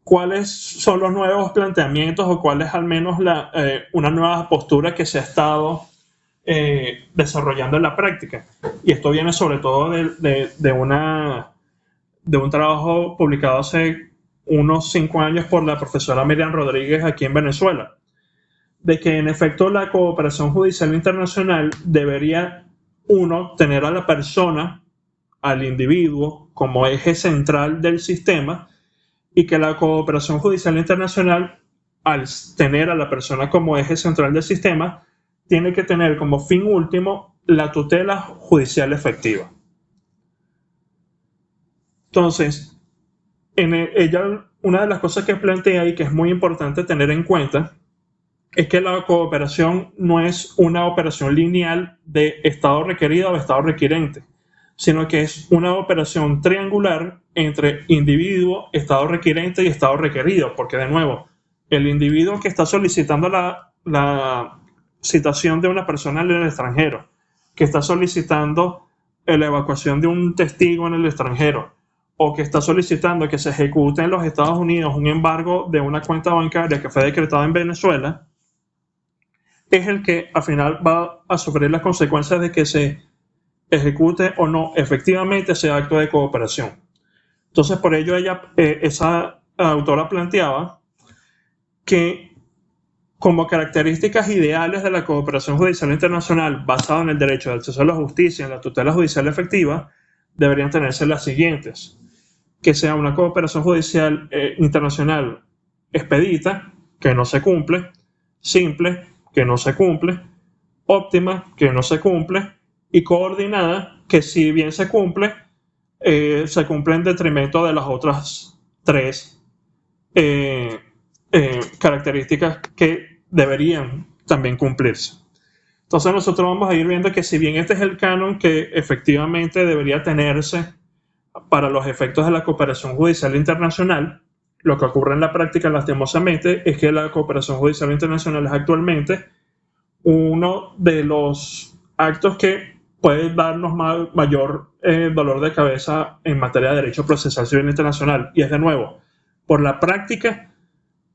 ¿Cuáles son los nuevos planteamientos o cuál es al menos una nueva postura que se ha estado desarrollando en la práctica? Y esto viene sobre todo de un trabajo publicado hace unos 5 años por la profesora Miriam Rodríguez aquí en Venezuela, de que en efecto la cooperación judicial internacional debería, uno, tener a la persona, al individuo, como eje central del sistema, y que la cooperación judicial internacional, al tener a la persona como eje central del sistema, tiene que tener como fin último la tutela judicial efectiva. Entonces, ella, una de las cosas que plantea y que es muy importante tener en cuenta es que la cooperación no es una operación lineal de Estado requerido o Estado requirente, sino que es una operación triangular entre individuo, Estado requirente y Estado requerido, porque de nuevo, el individuo que está solicitando la citación de una persona en el extranjero, que está solicitando la evacuación de un testigo en el extranjero, o que está solicitando que se ejecute en los Estados Unidos un embargo de una cuenta bancaria que fue decretada en Venezuela, es el que al final va a sufrir las consecuencias de que se ejecute o no efectivamente ese acto de cooperación. Entonces, por ello esa autora planteaba que como características ideales de la cooperación judicial internacional basada en el derecho de acceso a la justicia y en la tutela judicial efectiva, deberían tenerse las siguientes: que sea una cooperación judicial internacional expedita, que no se cumple; simple, que no se cumple; óptima, que no se cumple; y coordinada, que si bien se cumple en detrimento de las otras tres características que deberían también cumplirse. Entonces nosotros vamos a ir viendo que si bien este es el canon que efectivamente debería tenerse para los efectos de la cooperación judicial internacional, lo que ocurre en la práctica lastimosamente es que la cooperación judicial internacional es actualmente uno de los actos que puede darnos mayor dolor de cabeza en materia de derecho procesal civil internacional, y es de nuevo por la práctica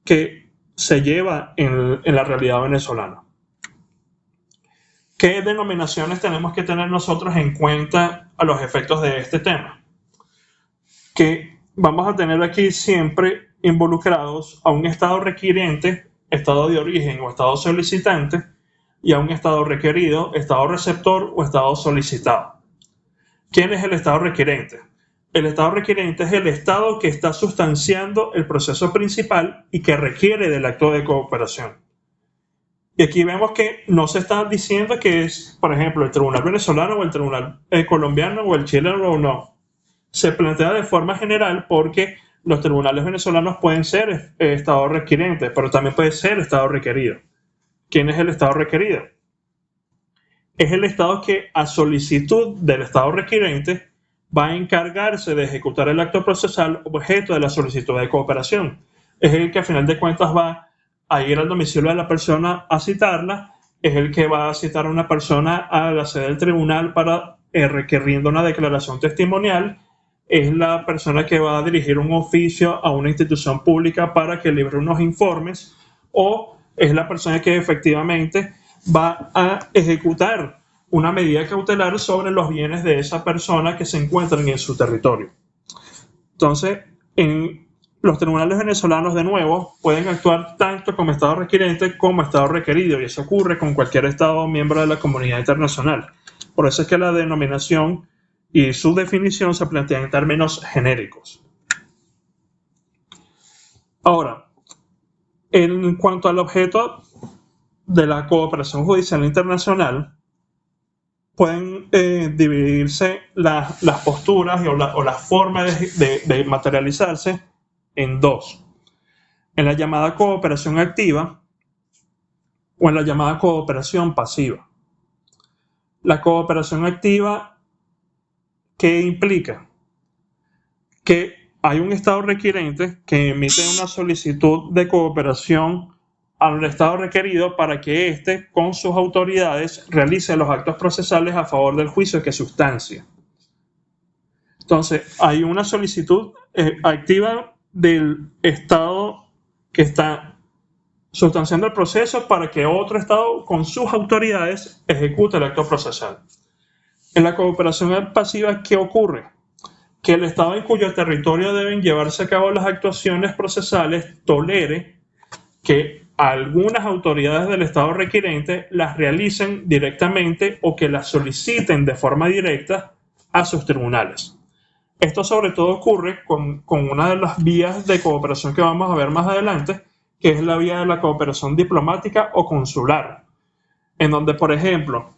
que se lleva en la realidad venezolana. ¿Qué denominaciones tenemos que tener nosotros en cuenta a los efectos de este tema? Que vamos a tener aquí siempre involucrados a un estado requiriente, estado de origen o estado solicitante, y a un estado requerido, estado receptor o estado solicitado. ¿Quién es el estado requirente? El estado requirente es el estado que está sustanciando el proceso principal y que requiere del acto de cooperación. Y aquí vemos que no se está diciendo que es, por ejemplo, el tribunal venezolano o el tribunal colombiano o el chileno o no. Se plantea de forma general porque los tribunales venezolanos pueden ser estado requirente, pero también puede ser estado requerido. ¿Quién es el estado requerido? Es el estado que, a solicitud del estado requirente, va a encargarse de ejecutar el acto procesal objeto de la solicitud de cooperación. Es el que, a final de cuentas, va a ir al domicilio de la persona a citarla, es el que va a citar a una persona a la sede del tribunal para requiriendo una declaración testimonial, es la persona que va a dirigir un oficio a una institución pública para que libre unos informes, o es la persona que efectivamente va a ejecutar una medida cautelar sobre los bienes de esa persona que se encuentran en su territorio. Entonces, en los tribunales venezolanos, de nuevo, pueden actuar tanto como estado requirente como estado requerido, y eso ocurre con cualquier estado miembro de la comunidad internacional. Por eso es que la denominación y su definición se plantean en términos genéricos. Ahora, en cuanto al objeto de la cooperación judicial internacional, pueden dividirse las posturas o la forma de materializarse en dos: en la llamada cooperación activa o en la llamada cooperación pasiva. La cooperación activa, ¿qué implica? Que hay un estado requirente que emite una solicitud de cooperación al estado requerido para que éste, con sus autoridades, realice los actos procesales a favor del juicio que sustancia. Entonces, hay una solicitud activa del estado que está sustanciando el proceso para que otro estado, con sus autoridades, ejecute el acto procesal. En la cooperación pasiva, ¿qué ocurre? Que el estado en cuyo territorio deben llevarse a cabo las actuaciones procesales tolere que algunas autoridades del estado requirente las realicen directamente o que las soliciten de forma directa a sus tribunales. Esto sobre todo ocurre con una de las vías de cooperación que vamos a ver más adelante, que es la vía de la cooperación diplomática o consular, en donde, por ejemplo,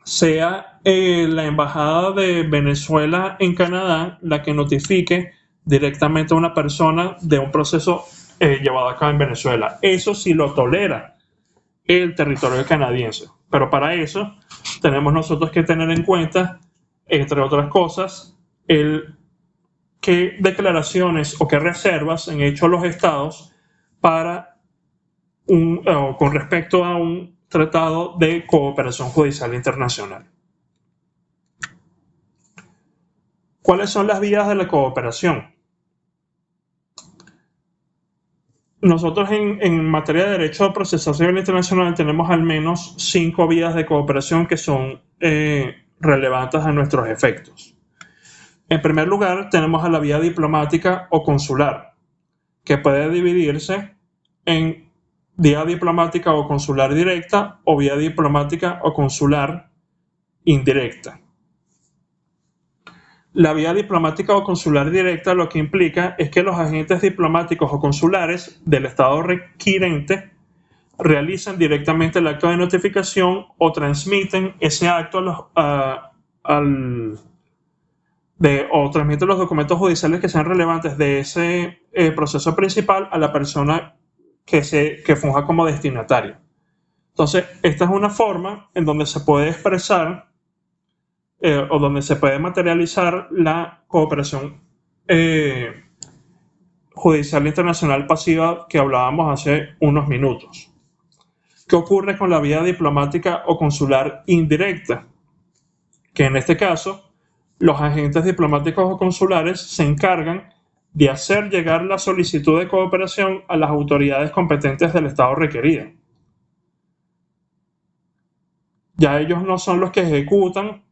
sea la embajada de Venezuela en Canadá la que notifique directamente a una persona de un proceso llevado a cabo en Venezuela. Eso sí lo tolera el territorio canadiense, pero para eso tenemos nosotros que tener en cuenta, entre otras cosas, qué declaraciones o qué reservas han hecho los estados para con respecto a un tratado de cooperación judicial internacional. ¿Cuáles son las vías de la cooperación? Nosotros en materia de derecho procesal civil internacional tenemos al menos 5 vías de cooperación que son relevantes a nuestros efectos. En primer lugar, tenemos a la vía diplomática o consular, que puede dividirse en vía diplomática o consular directa o vía diplomática o consular indirecta. La vía diplomática o consular directa lo que implica es que los agentes diplomáticos o consulares del Estado requirente realizan directamente el acto de notificación o transmiten ese acto o transmiten los documentos judiciales que sean relevantes de ese proceso principal a la persona que funja como destinatario. Entonces, esta es una forma en donde se puede expresar o donde se puede materializar la cooperación judicial internacional pasiva que hablábamos hace unos minutos. ¿Qué ocurre con la vía diplomática o consular indirecta? Que en este caso, los agentes diplomáticos o consulares se encargan de hacer llegar la solicitud de cooperación a las autoridades competentes del Estado requerido. Ya ellos no son los que ejecutan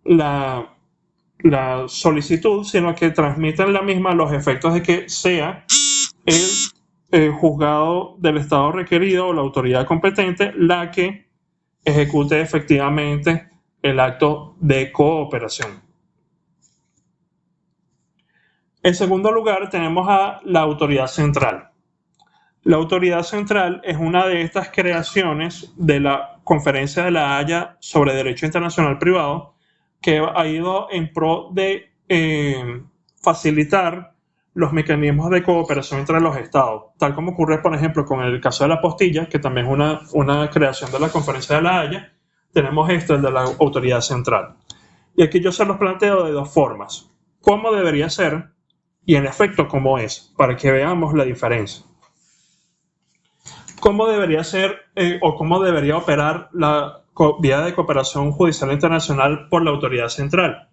la solicitud, sino que transmiten la misma a los efectos de que sea el juzgado del Estado requerido o la autoridad competente la que ejecute efectivamente el acto de cooperación. En segundo lugar, tenemos a la autoridad central. La autoridad central es una de estas creaciones de la Conferencia de La Haya sobre Derecho Internacional Privado, que ha ido en pro de facilitar los mecanismos de cooperación entre los estados, tal como ocurre, por ejemplo, con el caso de la apostilla, que también es una creación de la Conferencia de La Haya. Tenemos esto, el de la autoridad central. Y aquí yo se los planteo de dos formas. ¿Cómo debería ser? Y en efecto, ¿cómo es? Para que veamos la diferencia. ¿Cómo debería ser o cómo debería operar la vía de cooperación judicial internacional por la autoridad central?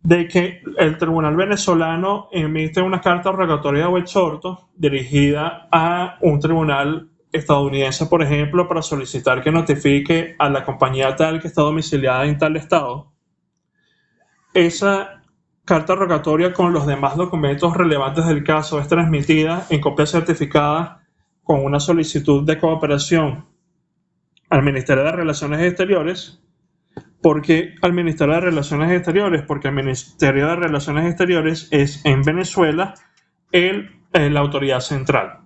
De que el tribunal venezolano emite una carta rogatoria o exhorto dirigida a un tribunal estadounidense, por ejemplo, para solicitar que notifique a la compañía tal que está domiciliada en tal estado. Esa carta rogatoria con los demás documentos relevantes del caso es transmitida en copia certificada con una solicitud de cooperación al Ministerio de Relaciones Exteriores. ¿Por qué al Ministerio de Relaciones Exteriores? Porque el Ministerio de Relaciones Exteriores es en Venezuela la autoridad central.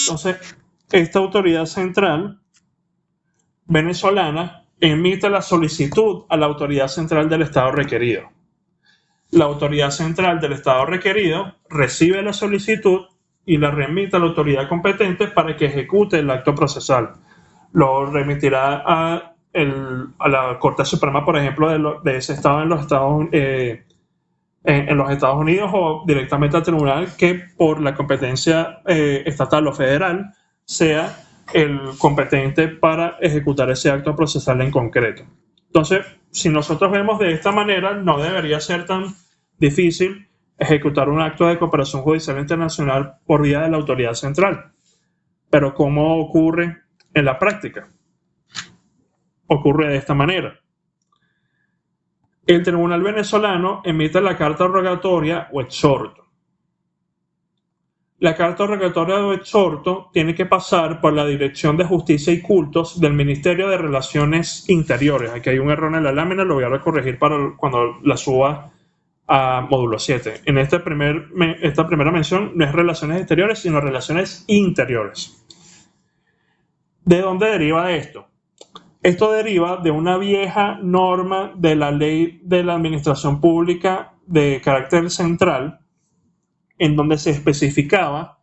Entonces, esta autoridad central venezolana emite la solicitud a la autoridad central del Estado requerido. La autoridad central del Estado requerido recibe la solicitud y la remite a la autoridad competente para que ejecute el acto procesal. Lo remitirá a la Corte Suprema, por ejemplo, de ese estado en los Estados Unidos o directamente al tribunal que por la competencia estatal o federal sea el competente para ejecutar ese acto procesal en concreto. Entonces, si nosotros vemos de esta manera, no debería ser tan difícil ejecutar un acto de cooperación judicial internacional por vía de la autoridad central. Pero ¿cómo ocurre en la práctica? Ocurre de esta manera. El tribunal venezolano emite la carta rogatoria o exhorto. La carta rogatoria o exhorto tiene que pasar por la Dirección de Justicia y Cultos del Ministerio de Relaciones Interiores. Aquí hay un error en la lámina, lo voy a corregir cuando la suba a módulo 7. En esta primera mención no es relaciones exteriores, sino relaciones interiores. ¿De dónde deriva esto? Esto deriva de una vieja norma de la Ley de la Administración Pública de carácter central, en donde se especificaba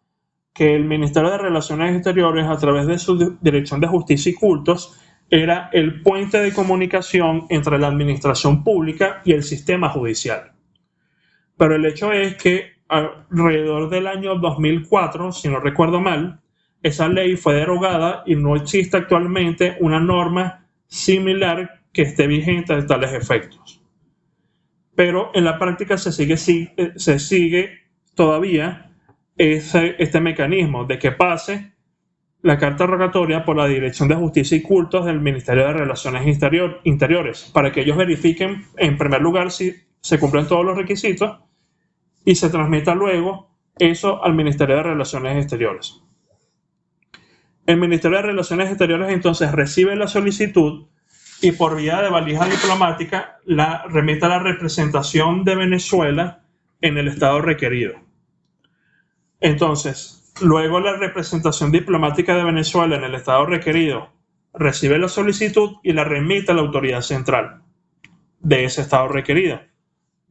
que el Ministerio de Relaciones Exteriores, a través de su Dirección de Justicia y Cultos, era el puente de comunicación entre la administración pública y el sistema judicial. Pero el hecho es que alrededor del año 2004, si no recuerdo mal, esa ley fue derogada y no existe actualmente una norma similar que esté vigente de tales efectos. pero en la práctica se sigue todavía este mecanismo de que pase la carta rogatoria por la Dirección de Justicia y Cultos del Ministerio de Relaciones Interiores, para que ellos verifiquen, en primer lugar, si se cumplen todos los requisitos y se transmita luego eso al Ministerio de Relaciones Exteriores. El Ministerio de Relaciones Exteriores entonces recibe la solicitud y por vía de valija diplomática la remite a la representación de Venezuela en el estado requerido. Entonces, luego la representación diplomática de Venezuela en el estado requerido recibe la solicitud y la remite a la autoridad central de ese estado requerido.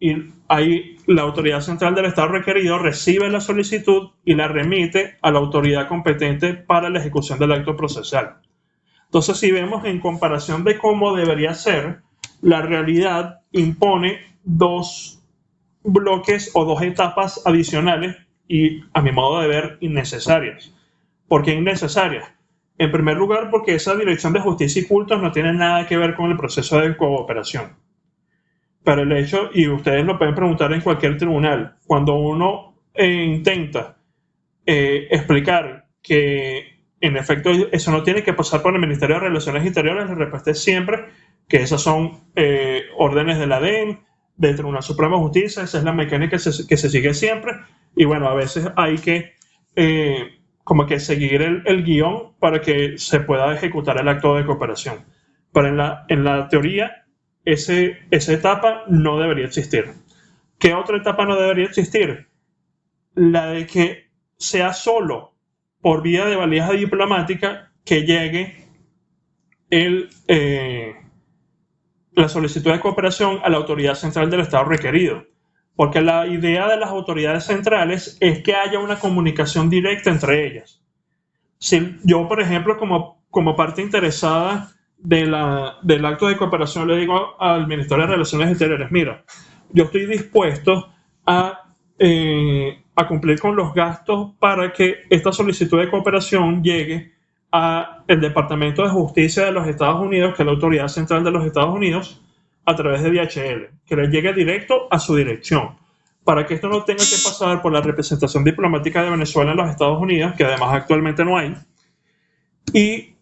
Y ahí la autoridad central del estado requerido recibe la solicitud y la remite a la autoridad competente para la ejecución del acto procesal. Entonces, si vemos en comparación de cómo debería ser, la realidad impone dos bloques o dos etapas adicionales y, a mi modo de ver, innecesarias. ¿Por qué innecesarias? En primer lugar, porque esa Dirección de Justicia y Cultos no tiene nada que ver con el proceso de cooperación. Pero el hecho, y ustedes lo pueden preguntar en cualquier tribunal, cuando uno intenta explicar que en efecto eso no tiene que pasar por el Ministerio de Relaciones Interiores, la respuesta es siempre que esas son órdenes de la DEN, del Tribunal Supremo de Justicia, esa es la mecánica que se sigue siempre, y bueno, a veces hay que como que seguir el guión para que se pueda ejecutar el acto de cooperación. Pero en la teoría, esa etapa no debería existir. ¿Qué otra etapa no debería existir? La de que sea solo por vía de valija diplomática que llegue la solicitud de cooperación a la autoridad central del estado requerido. Porque la idea de las autoridades centrales es que haya una comunicación directa entre ellas. Si yo, por ejemplo, como parte interesada del acto de cooperación, le digo al Ministerio de Relaciones Exteriores, mira, yo estoy dispuesto a cumplir con los gastos para que esta solicitud de cooperación llegue al Departamento de Justicia de los Estados Unidos, que es la autoridad central de los Estados Unidos, a través de DHL, que le llegue directo a su dirección, para que esto no tenga que pasar por la representación diplomática de Venezuela en los Estados Unidos, que además actualmente no hay, y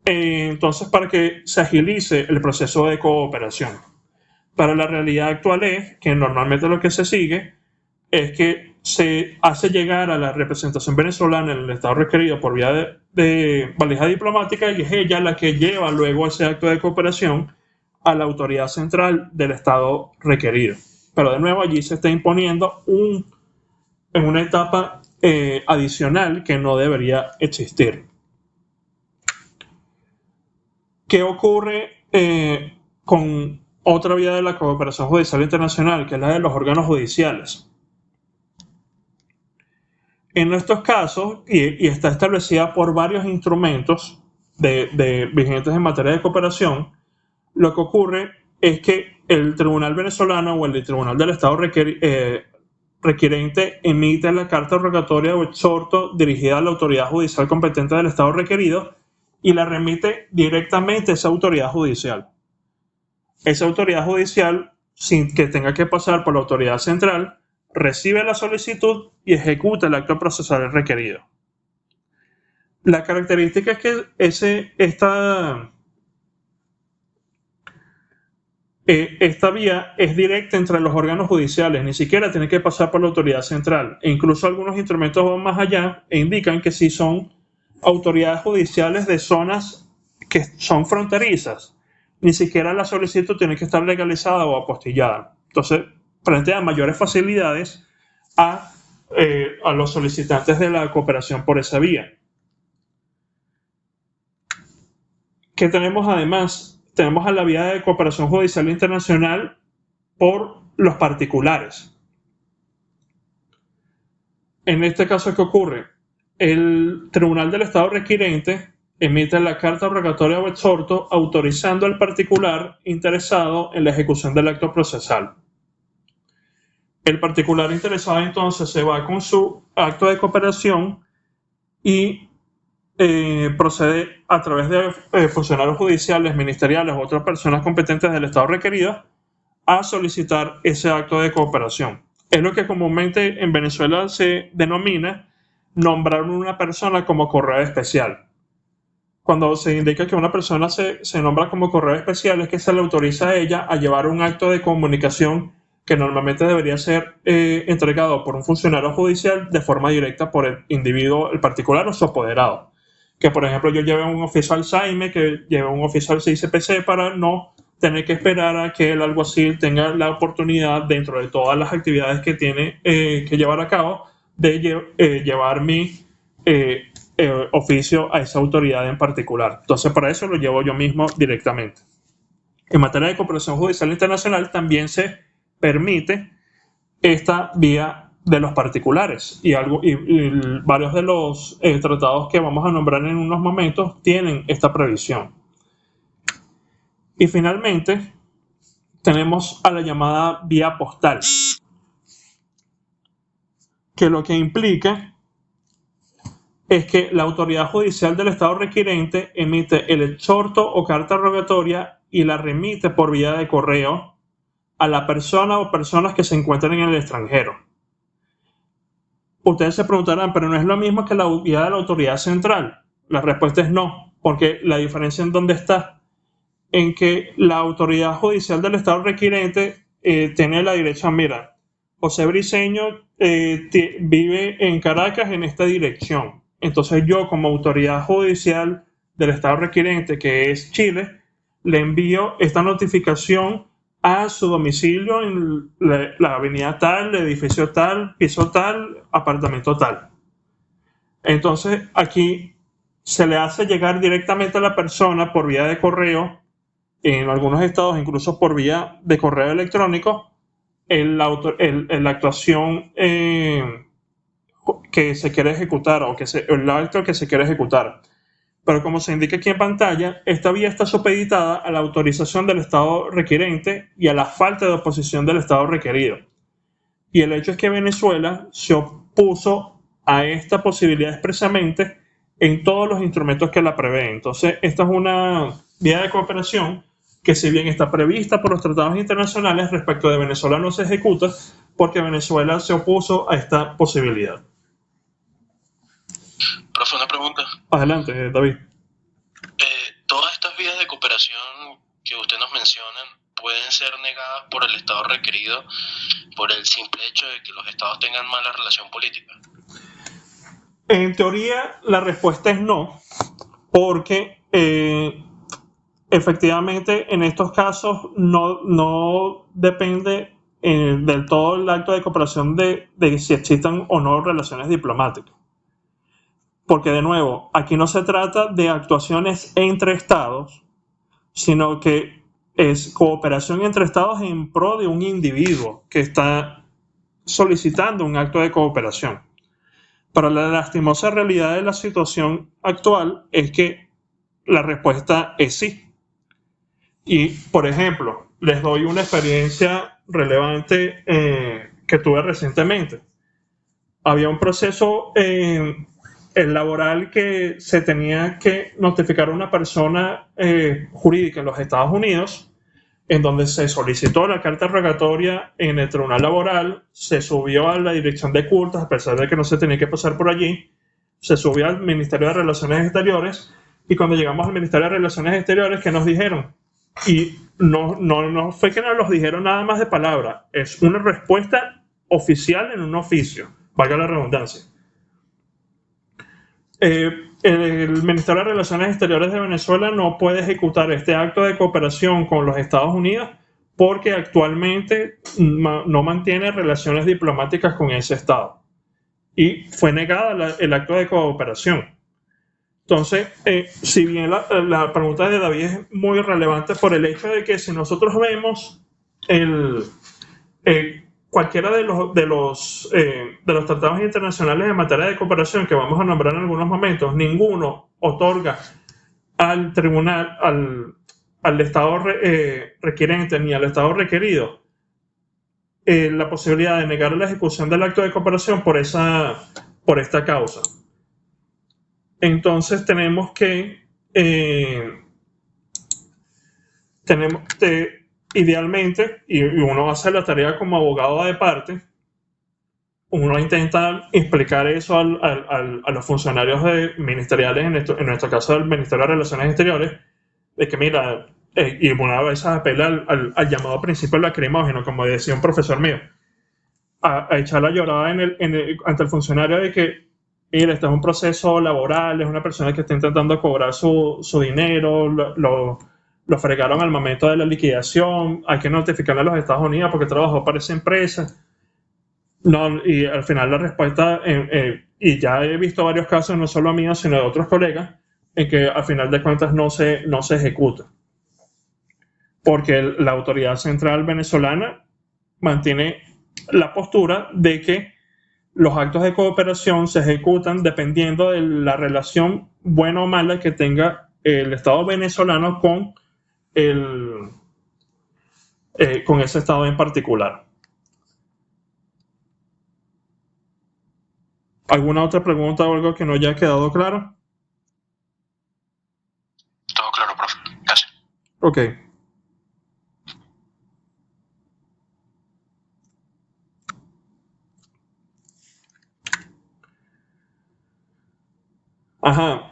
entonces para que se agilice el proceso de cooperación. Pero la realidad actual es que normalmente lo que se sigue es que se hace llegar a la representación venezolana en el estado requerido por vía de valija diplomática y es ella la que lleva luego ese acto de cooperación a la autoridad central del estado requerido. Pero de nuevo allí se está imponiendo en una etapa adicional que no debería existir. ¿Qué ocurre con otra vía de la cooperación judicial internacional, que es la de los órganos judiciales? En estos casos, y está establecida por varios instrumentos vigentes en materia de cooperación, lo que ocurre es que el tribunal venezolano o el tribunal del Estado requerente emite la carta rogatoria o exhorto dirigida a la autoridad judicial competente del Estado requerido y la remite directamente a esa autoridad judicial. Esa autoridad judicial, sin que tenga que pasar por la autoridad central, recibe la solicitud y ejecuta el acto procesal requerido. La característica es que esta vía es directa entre los órganos judiciales, ni siquiera tiene que pasar por la autoridad central. E incluso algunos instrumentos van más allá e indican que si son autoridades judiciales de zonas que son fronterizas, ni siquiera la solicitud tiene que estar legalizada o apostillada. Entonces, plantea mayores facilidades a los solicitantes de la cooperación por esa vía. ¿Qué tenemos además? Tenemos a la vía de cooperación judicial internacional por los particulares. En este caso, ¿qué ocurre? El Tribunal del Estado requirente emite la carta rogatoria o exhorto autorizando al particular interesado en la ejecución del acto procesal. El particular interesado entonces se va con su acto de cooperación y procede a través de funcionarios judiciales, ministeriales u otras personas competentes del Estado requerido a solicitar ese acto de cooperación. Es lo que comúnmente en Venezuela se denomina nombrar a una persona como correo especial. Cuando se indica que una persona se nombra como correo especial, es que se le autoriza a ella a llevar un acto de comunicación que normalmente debería ser entregado por un funcionario judicial de forma directa por el individuo, el particular o su apoderado. Que, por ejemplo, yo lleve un oficio al SAIME, que lleve un oficio al CICPC para no tener que esperar a que el alguacil tenga la oportunidad, dentro de todas las actividades que tiene que llevar a cabo, de llevar mi oficio a esa autoridad en particular. Entonces, para eso lo llevo yo mismo directamente. En materia de cooperación judicial internacional también se permite esta vía de los particulares y varios de los tratados que vamos a nombrar en unos momentos tienen esta previsión. Y finalmente tenemos a la llamada vía postal, que lo que implica es que la autoridad judicial del estado requirente emite el exhorto o carta rogatoria y la remite por vía de correo a la persona o personas que se encuentren en el extranjero. Ustedes se preguntarán, pero no es lo mismo que la vía de la autoridad central. La respuesta es no, porque la diferencia en dónde está, en que la autoridad judicial del estado requirente tiene la dirección, mira, José Briceño vive en Caracas en esta dirección. Entonces yo, como autoridad judicial del estado requirente, que es Chile, le envío esta notificación a su domicilio en la avenida tal, edificio tal, piso tal, apartamento tal. Entonces aquí se le hace llegar directamente a la persona por vía de correo, en algunos estados incluso por vía de correo electrónico, la actuación que se quiere ejecutar o el acto que se quiere ejecutar. Pero como se indica aquí en pantalla, esta vía está supeditada a la autorización del estado requirente y a la falta de oposición del estado requerido. Y el hecho es que Venezuela se opuso a esta posibilidad expresamente en todos los instrumentos que la prevén. Entonces, esta es una vía de cooperación que, si bien está prevista por los tratados internacionales, respecto de Venezuela no se ejecuta porque Venezuela se opuso a esta posibilidad. Profe, una pregunta. Adelante, David. Todas estas vías de cooperación que usted nos menciona pueden ser negadas por el Estado requerido por el simple hecho de que los estados tengan mala relación política. En teoría, la respuesta es no, porque efectivamente en estos casos no depende del todo el acto de cooperación de si existan o no relaciones diplomáticas. Porque, de nuevo, aquí no se trata de actuaciones entre estados, sino que es cooperación entre estados en pro de un individuo que está solicitando un acto de cooperación. Pero la lastimosa realidad de la situación actual es que la respuesta es sí. Y, por ejemplo, les doy una experiencia relevante que tuve recientemente. Había un proceso el laboral que se tenía que notificar a una persona jurídica en los Estados Unidos, en donde se solicitó la carta rogatoria en el tribunal laboral, se subió a la dirección de cultos, a pesar de que no se tenía que pasar por allí, se subió al Ministerio de Relaciones Exteriores, y cuando llegamos al Ministerio de Relaciones Exteriores, ¿qué nos dijeron? Y no fue que nos los dijeron nada más de palabra, es una respuesta oficial en un oficio, valga la redundancia. El Ministerio de Relaciones Exteriores de Venezuela no puede ejecutar este acto de cooperación con los Estados Unidos porque actualmente no mantiene relaciones diplomáticas con ese estado. Y fue negada el acto de cooperación. Entonces, si bien la pregunta de David es muy relevante por el hecho de que si nosotros vemos cualquiera de los tratados internacionales en materia de cooperación que vamos a nombrar en algunos momentos, ninguno otorga al tribunal, al Estado requirente ni al Estado requerido la posibilidad de negar la ejecución del acto de cooperación por esta causa. Entonces tenemos que idealmente, y uno hace la tarea como abogado de parte, uno intenta explicar eso a los funcionarios ministeriales, en nuestro caso del Ministerio de Relaciones Exteriores, de que mira, y una vez apela al llamado principio lacrimógeno, como decía un profesor mío, a echar la llorada ante el funcionario de que, mira, este es un proceso laboral, es una persona que está intentando cobrar su dinero, lo fregaron al momento de la liquidación, hay que notificarle a los Estados Unidos porque trabajó para esa empresa. No, y al final la respuesta, y ya he visto varios casos, no solo míos, sino de otros colegas, en que al final de cuentas no se ejecuta. Porque la autoridad central venezolana mantiene la postura de que los actos de cooperación se ejecutan dependiendo de la relación buena o mala que tenga el Estado venezolano con ese Estado en particular. ¿Alguna otra pregunta o algo que no haya quedado claro? Todo claro, profe. Gracias. Ok. Ajá.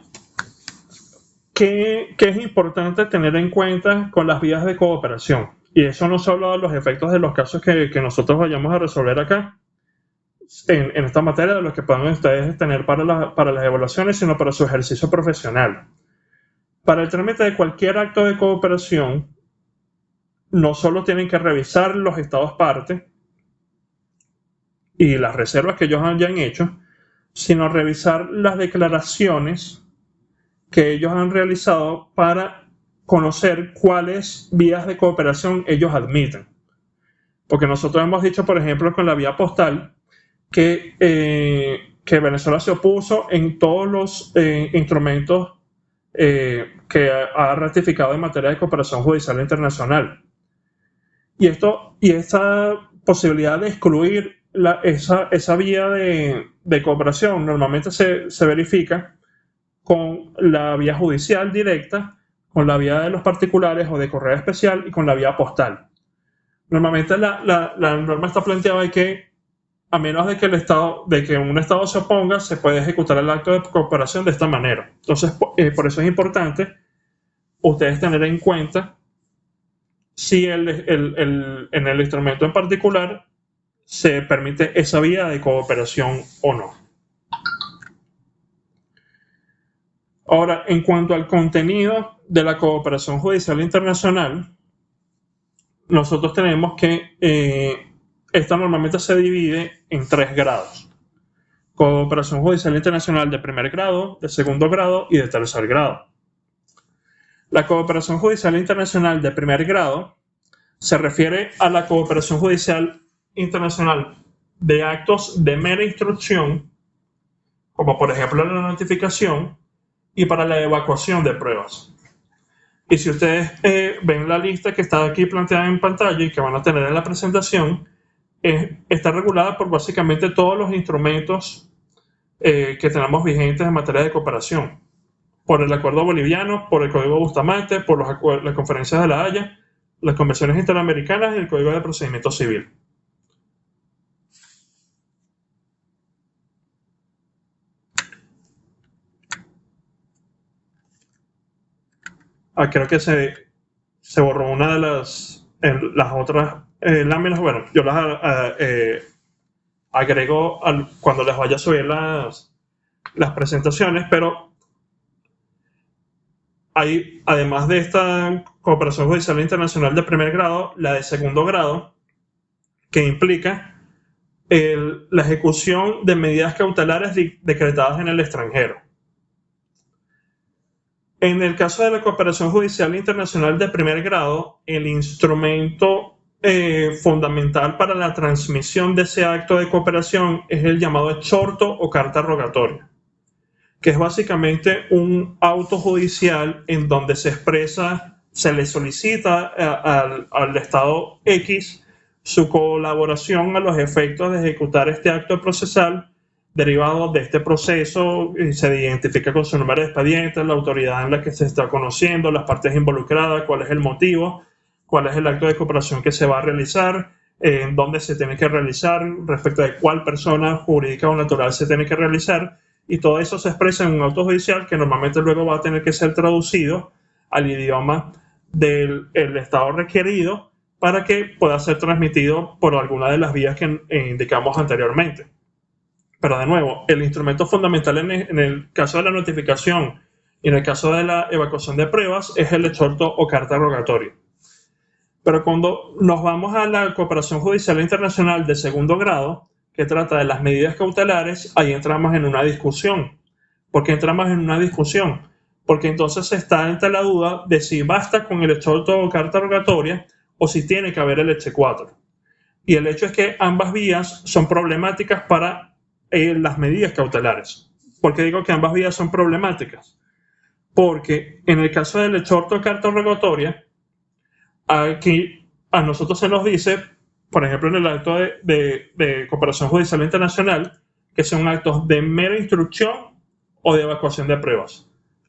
¿Qué es importante tener en cuenta con las vías de cooperación? Y eso no solo de los efectos de los casos que nosotros vayamos a resolver acá, en esta materia, de los que puedan ustedes tener para las evaluaciones, sino para su ejercicio profesional. Para el trámite de cualquier acto de cooperación, no solo tienen que revisar los estados parte y las reservas que ellos hayan hecho, sino revisar las declaraciones que ellos han realizado para conocer cuáles vías de cooperación ellos admiten. Porque nosotros hemos dicho, por ejemplo, con la vía postal, que Venezuela se opuso en todos los instrumentos que ha ratificado en materia de cooperación judicial internacional. Y esta posibilidad de excluir esa vía de cooperación normalmente se verifica con la vía judicial directa, con la vía de los particulares o de correo especial y con la vía postal. Normalmente la norma está planteada de que a menos de que un Estado se oponga, se puede ejecutar el acto de cooperación de esta manera. Entonces, por eso es importante ustedes tener en cuenta si en el instrumento en particular se permite esa vía de cooperación o no. Ahora, en cuanto al contenido de la cooperación judicial internacional, nosotros tenemos que esta normalmente se divide en 3 grados. Cooperación judicial internacional de primer grado, de segundo grado y de tercer grado. La cooperación judicial internacional de primer grado se refiere a la cooperación judicial internacional de actos de mera instrucción, como por ejemplo la notificación, y para la evacuación de pruebas. Y si ustedes ven la lista que está aquí planteada en pantalla y que van a tener en la presentación, está regulada por básicamente todos los instrumentos que tenemos vigentes en materia de cooperación. Por el Acuerdo Boliviano, por el Código Bustamante, por las conferencias de La Haya, las convenciones interamericanas y el Código de Procedimiento Civil. Creo que se borró una de las otras láminas. Bueno, yo las agrego cuando les vaya a subir las presentaciones, pero hay, además de esta cooperación judicial internacional de primer grado, la de segundo grado, que implica la ejecución de medidas cautelares decretadas en el extranjero. En el caso de la cooperación judicial internacional de primer grado, el instrumento fundamental para la transmisión de ese acto de cooperación es el llamado exhorto o carta rogatoria, que es básicamente un auto judicial en donde se le solicita al Estado X su colaboración a los efectos de ejecutar este acto procesal derivado de este proceso. Se identifica con su número de expediente, la autoridad en la que se está conociendo, las partes involucradas, cuál es el motivo, cuál es el acto de cooperación que se va a realizar, en dónde se tiene que realizar, respecto de cuál persona jurídica o natural se tiene que realizar, y todo eso se expresa en un auto judicial que normalmente luego va a tener que ser traducido al idioma del estado requerido para que pueda ser transmitido por alguna de las vías que indicamos anteriormente. Pero de nuevo, el instrumento fundamental en el caso de la notificación y en el caso de la evacuación de pruebas es el exhorto o carta rogatoria. Pero cuando nos vamos a la cooperación judicial internacional de segundo grado, que trata de las medidas cautelares, ahí entramos en una discusión. ¿Por qué entramos en una discusión? Porque entonces está entre la duda de si basta con el exhorto o carta rogatoria o si tiene que haber el exequatur. Y el hecho es que ambas vías son problemáticas para las medidas cautelares. ¿Por qué digo que ambas vías son problemáticas? Porque en el caso del exhorto o carta rogatoria, aquí a nosotros se nos dice, por ejemplo, en el acto de cooperación judicial internacional, que son actos de mera instrucción o de evacuación de pruebas.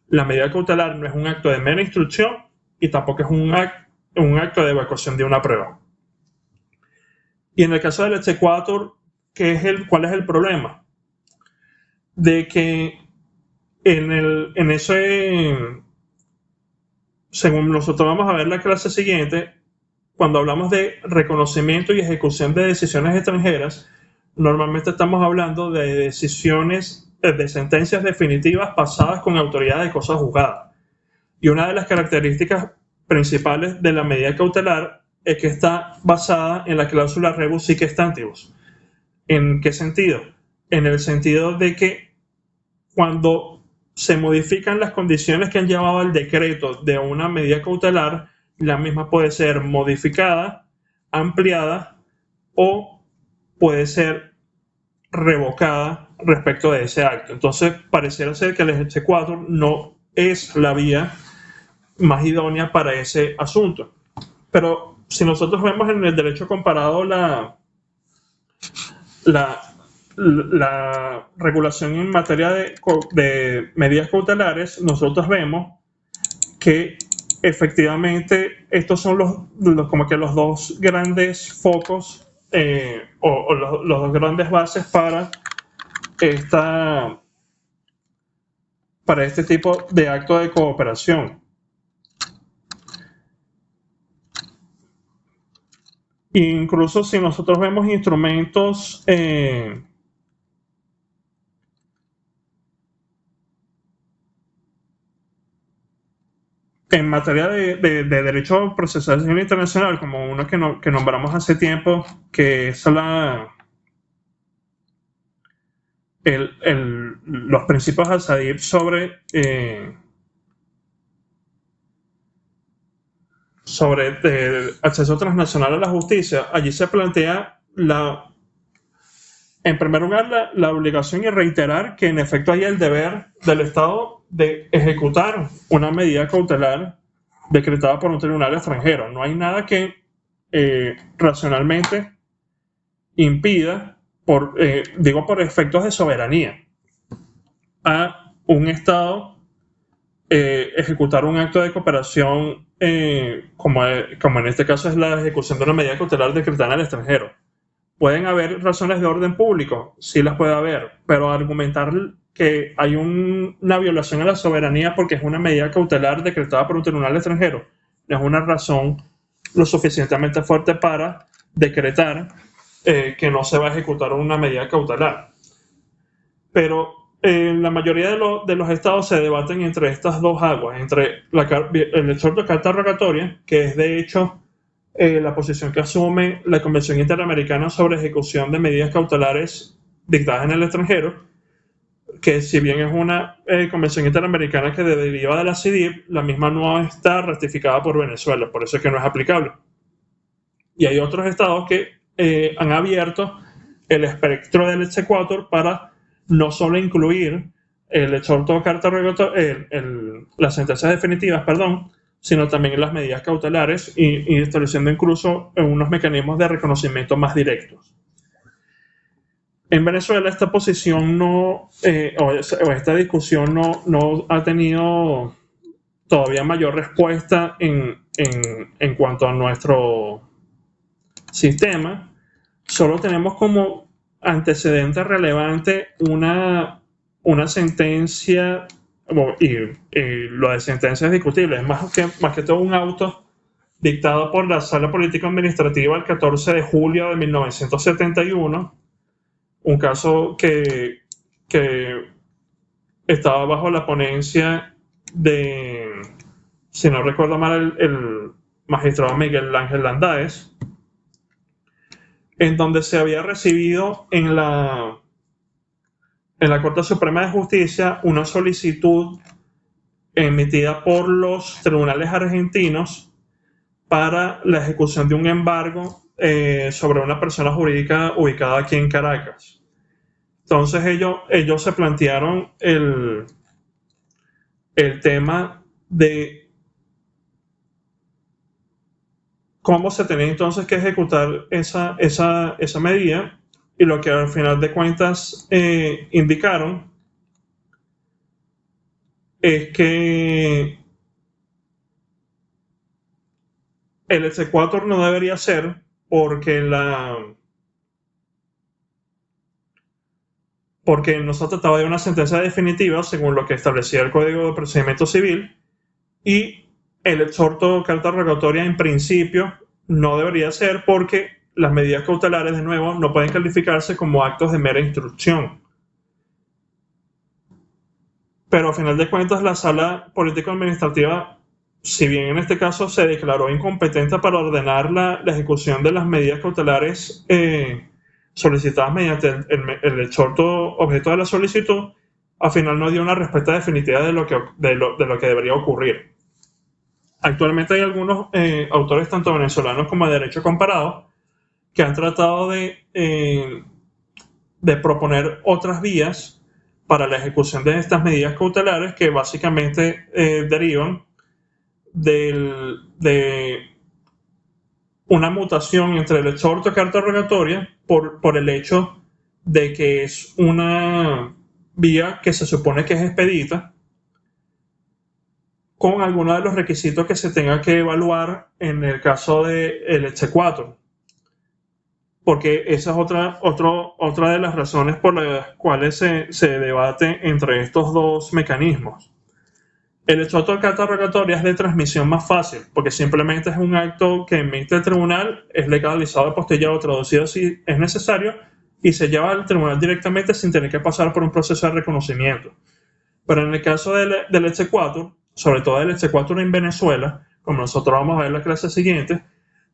La medida cautelar no es un acto de mera instrucción y tampoco es un acto de evacuación de una prueba. Y en el caso del exequatur, ¿cuál es el problema? De que en ese, según nosotros vamos a ver la clase siguiente, cuando hablamos de reconocimiento y ejecución de decisiones extranjeras, normalmente estamos hablando de decisiones, de sentencias definitivas pasadas con autoridad de cosa juzgada. Y una de las características principales de la medida cautelar es que está basada en la cláusula rebus sic stantibus. ¿En qué sentido? En el sentido de que cuando se modifican las condiciones que han llevado al decreto de una medida cautelar, la misma puede ser modificada, ampliada o puede ser revocada respecto de ese acto. Entonces, pareciera ser que el exequatur no es la vía más idónea para ese asunto. Pero si nosotros vemos en el derecho comparado la regulación en materia de medidas cautelares, nosotros vemos que efectivamente estos son como que los dos grandes focos o los dos grandes bases para este tipo de acto de cooperación. Incluso si nosotros vemos instrumentos en materia de derecho procesal civil internacional, como uno que nombramos hace tiempo, que es los principios al-Sadib sobre acceso transnacional a la justicia. Allí se plantea en primer lugar la obligación y reiterar que en efecto hay el deber del Estado de ejecutar una medida cautelar decretada por un tribunal extranjero. No hay nada que racionalmente impida, por efectos de soberanía, a un Estado ejecutar un acto de cooperación como en este caso es la ejecución de una medida cautelar decretada en el extranjero. ¿Pueden haber razones de orden público? Sí las puede haber, pero argumentar que hay una violación a la soberanía porque es una medida cautelar decretada por un tribunal extranjero no es una razón lo suficientemente fuerte para decretar que no se va a ejecutar una medida cautelar. Pero la mayoría de los estados se debaten entre estas dos aguas, entre el exhorto de carta rogatoria, que es de hecho la posición que asume la Convención Interamericana sobre Ejecución de Medidas Cautelares dictadas en el extranjero, que si bien es una convención interamericana que deriva de la CIDIP, la misma no está ratificada por Venezuela, por eso es que no es aplicable. Y hay otros estados que han abierto el espectro del exequatur para no solo incluir el exhorto carta rogatoria, las sentencias definitivas, sino también las medidas cautelares y estableciendo incluso unos mecanismos de reconocimiento más directos. En Venezuela esta posición o esta discusión no ha tenido todavía mayor respuesta en en cuanto a nuestro sistema, solo tenemos como antecedente relevante una sentencia, y lo de sentencia es discutible, es más que todo un auto dictado por la Sala Política Administrativa el 14 de julio de 1971, un caso que estaba bajo la ponencia de, si no recuerdo mal, el magistrado Miguel Ángel Landáez, en donde se había recibido en la Corte Suprema de Justicia una solicitud emitida por los tribunales argentinos para la ejecución de un embargo sobre una persona jurídica ubicada aquí en Caracas. Entonces ellos se plantearon el tema de cómo se tenía entonces que ejecutar esa medida, y lo que al final de cuentas indicaron es que el exequatur no debería ser porque no se trataba de una sentencia definitiva según lo que establecía el Código de Procedimiento Civil, y el exhorto carta rogatoria en principio no debería ser porque las medidas cautelares, de nuevo, no pueden calificarse como actos de mera instrucción. Pero a final de cuentas la Sala Política Administrativa, si bien en este caso se declaró incompetente para ordenar la ejecución de las medidas cautelares solicitadas mediante el exhorto objeto de la solicitud, al final no dio una respuesta definitiva de lo que debería ocurrir. Actualmente hay algunos autores, tanto venezolanos como de derecho comparado, que han tratado de proponer otras vías para la ejecución de estas medidas cautelares que básicamente derivan de una mutación entre el exhorto y carta rogatoria por el hecho de que es una vía que se supone que es expedita, con algunos de los requisitos que se tenga que evaluar en el caso del exequatur. Porque esa es otra de las razones por las cuales se debate entre estos dos mecanismos. El exhorto de carta rogatoria es de transmisión más fácil, porque simplemente es un acto que emite el tribunal, es legalizado, apostillado, traducido si es necesario, y se lleva al tribunal directamente sin tener que pasar por un proceso de reconocimiento. Pero en el caso del exequatur, sobre todo el exequatur en Venezuela, como nosotros vamos a ver en la clase siguiente,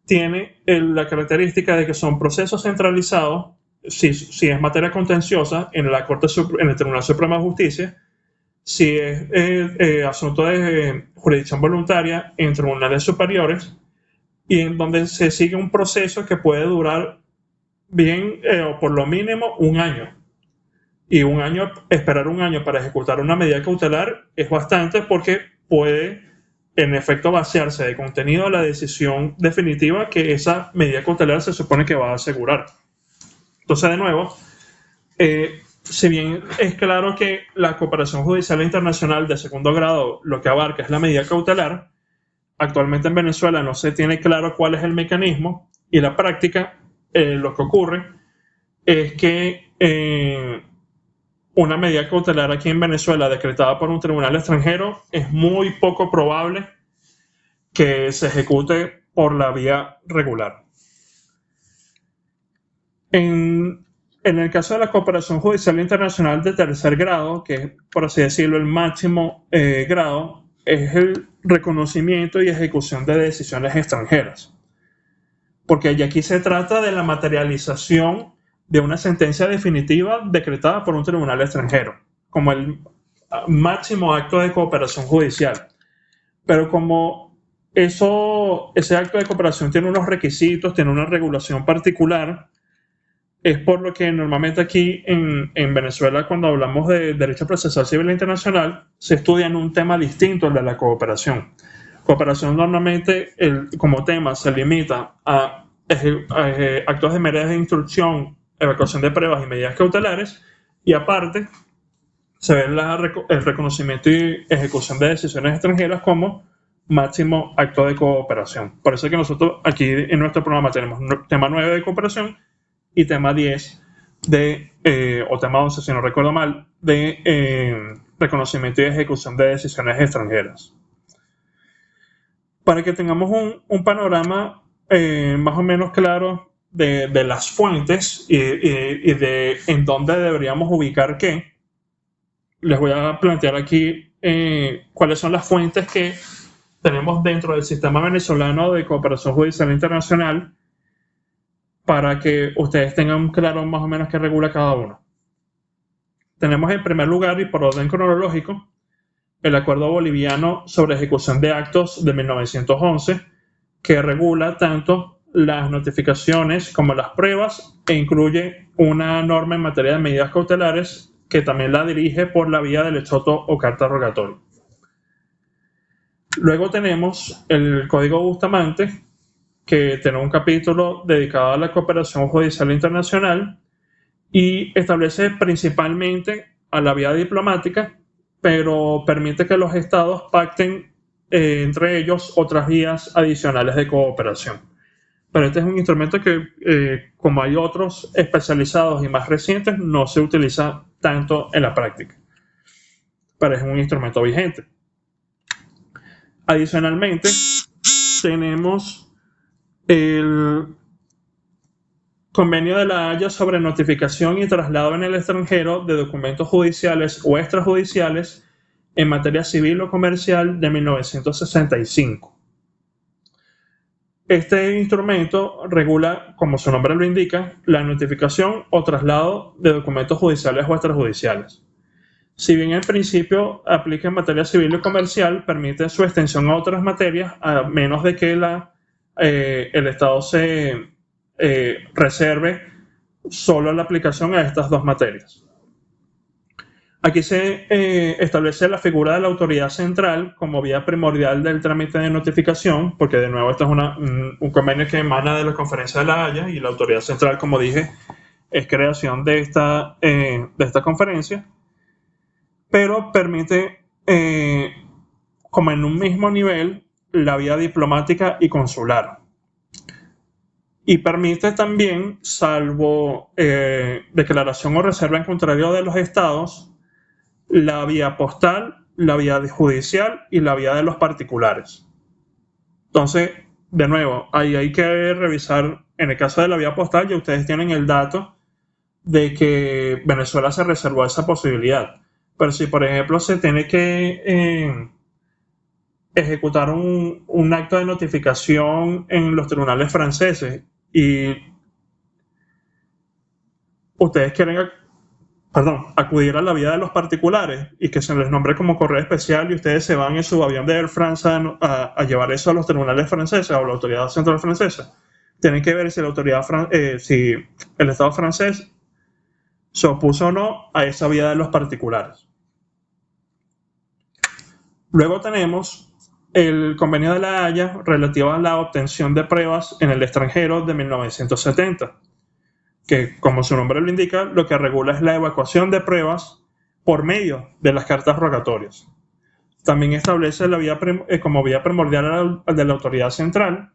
tiene la característica de que son procesos centralizados, si es materia contenciosa, en el Tribunal Supremo de Justicia, si es asunto de jurisdicción voluntaria en tribunales superiores, y en donde se sigue un proceso que puede durar bien, o por lo mínimo, un año. Y esperar un año para ejecutar una medida cautelar es bastante, porque puede en efecto vaciarse de contenido la decisión definitiva que esa medida cautelar se supone que va a asegurar. Entonces, de nuevo, si bien es claro que la cooperación judicial internacional de segundo grado lo que abarca es la medida cautelar, actualmente en Venezuela no se tiene claro cuál es el mecanismo, y en la práctica lo que ocurre es que una medida cautelar aquí en Venezuela decretada por un tribunal extranjero es muy poco probable que se ejecute por la vía regular. En el caso de la cooperación judicial internacional de tercer grado, que es, por así decirlo, el máximo grado, es el reconocimiento y ejecución de decisiones extranjeras. Porque aquí se trata de la materialización de una sentencia definitiva decretada por un tribunal extranjero, como el máximo acto de cooperación judicial. Pero como ese acto de cooperación tiene unos requisitos, tiene una regulación particular, es por lo que normalmente aquí en Venezuela, cuando hablamos de derecho procesal civil internacional, se estudia en un tema distinto al de la cooperación. Cooperación normalmente como tema se limita a actos de medidas de instrucción, evacuación de pruebas y medidas cautelares, y aparte se ve el reconocimiento y ejecución de decisiones extranjeras como máximo acto de cooperación. Por eso es que nosotros aquí en nuestro programa tenemos tema 9 de cooperación y tema 10 o tema 11, si no recuerdo mal, de reconocimiento y ejecución de decisiones extranjeras. Para que tengamos un panorama más o menos claro de las fuentes y de en dónde deberíamos ubicar qué, les voy a plantear aquí cuáles son las fuentes que tenemos dentro del sistema venezolano de cooperación judicial internacional para que ustedes tengan claro más o menos qué regula cada uno. Tenemos en primer lugar y por orden cronológico el Acuerdo Boliviano sobre Ejecución de Actos de 1911, que regula tanto las notificaciones como las pruebas e incluye una norma en materia de medidas cautelares que también la dirige por la vía del exhorto o carta rogatoria. Luego tenemos el Código Bustamante, que tiene un capítulo dedicado a la cooperación judicial internacional y establece principalmente a la vía diplomática, pero permite que los estados pacten entre ellos otras vías adicionales de cooperación. Pero este es un instrumento que, como hay otros especializados y más recientes, no se utiliza tanto en la práctica, pero es un instrumento vigente. Adicionalmente, tenemos el Convenio de La Haya sobre notificación y traslado en el extranjero de documentos judiciales o extrajudiciales en materia civil o comercial de 1965. Este instrumento regula, como su nombre lo indica, la notificación o traslado de documentos judiciales o extrajudiciales. Si bien en principio aplica en materia civil y comercial, permite su extensión a otras materias, a menos de que el Estado se reserve solo la aplicación a estas dos materias. Aquí se establece la figura de la autoridad central como vía primordial del trámite de notificación, porque de nuevo esto es un convenio que emana de la Conferencia de La Haya y la autoridad central, como dije, es creación de esta conferencia, pero permite, como en un mismo nivel, la vía diplomática y consular. Y permite también, salvo declaración o reserva en contrario de los estados, la vía postal, la vía judicial y la vía de los particulares. Entonces, de nuevo, ahí hay que revisar, en el caso de la vía postal, ya ustedes tienen el dato de que Venezuela se reservó esa posibilidad. Pero si, por ejemplo, se tiene que ejecutar un acto de notificación en los tribunales franceses y ustedes quieren acudir a la vía de los particulares y que se les nombre como correo especial y ustedes se van en su avión de Air France a llevar eso a los tribunales franceses o a la autoridad central francesa, tienen que ver si si el Estado francés se opuso o no a esa vía de los particulares. Luego tenemos el Convenio de La Haya relativo a la obtención de pruebas en el extranjero de 1970, que, como su nombre lo indica, lo que regula es la evacuación de pruebas por medio de las cartas rogatorias. También establece la vía como vía primordial de la autoridad central,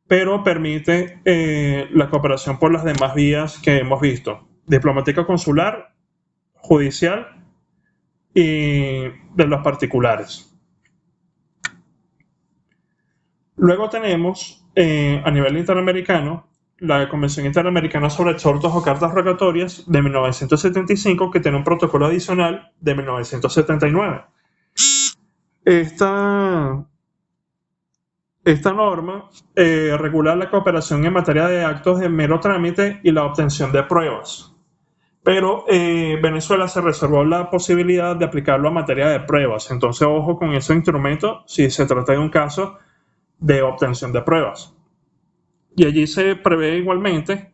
pero permite la cooperación por las demás vías que hemos visto: diplomática consular, judicial y de los particulares. Luego tenemos, a nivel interamericano, la Convención Interamericana sobre Exhortos o Cartas Rogatorias de 1975, que tiene un protocolo adicional de 1979. Esta norma regula la cooperación en materia de actos de mero trámite y la obtención de pruebas. Pero Venezuela se reservó la posibilidad de aplicarlo a materia de pruebas. Entonces, ojo con ese instrumento si se trata de un caso de obtención de pruebas. Y allí se prevé igualmente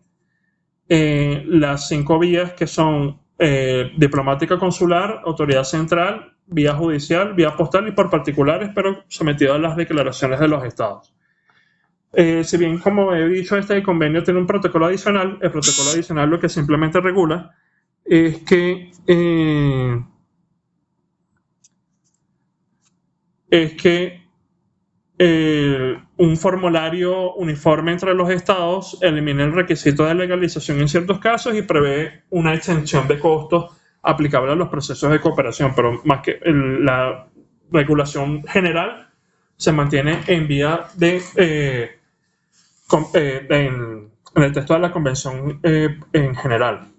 las 5 vías que son diplomática consular, autoridad central, vía judicial, vía postal y por particulares, pero sometido a las declaraciones de los estados. Si bien, como he dicho, este convenio tiene un protocolo adicional, el protocolo adicional lo que simplemente regula es que un formulario uniforme entre los estados, elimina el requisito de legalización en ciertos casos y prevé una exención de costos aplicable a los procesos de cooperación, pero más que la regulación general se mantiene en vía en el texto de la convención en general.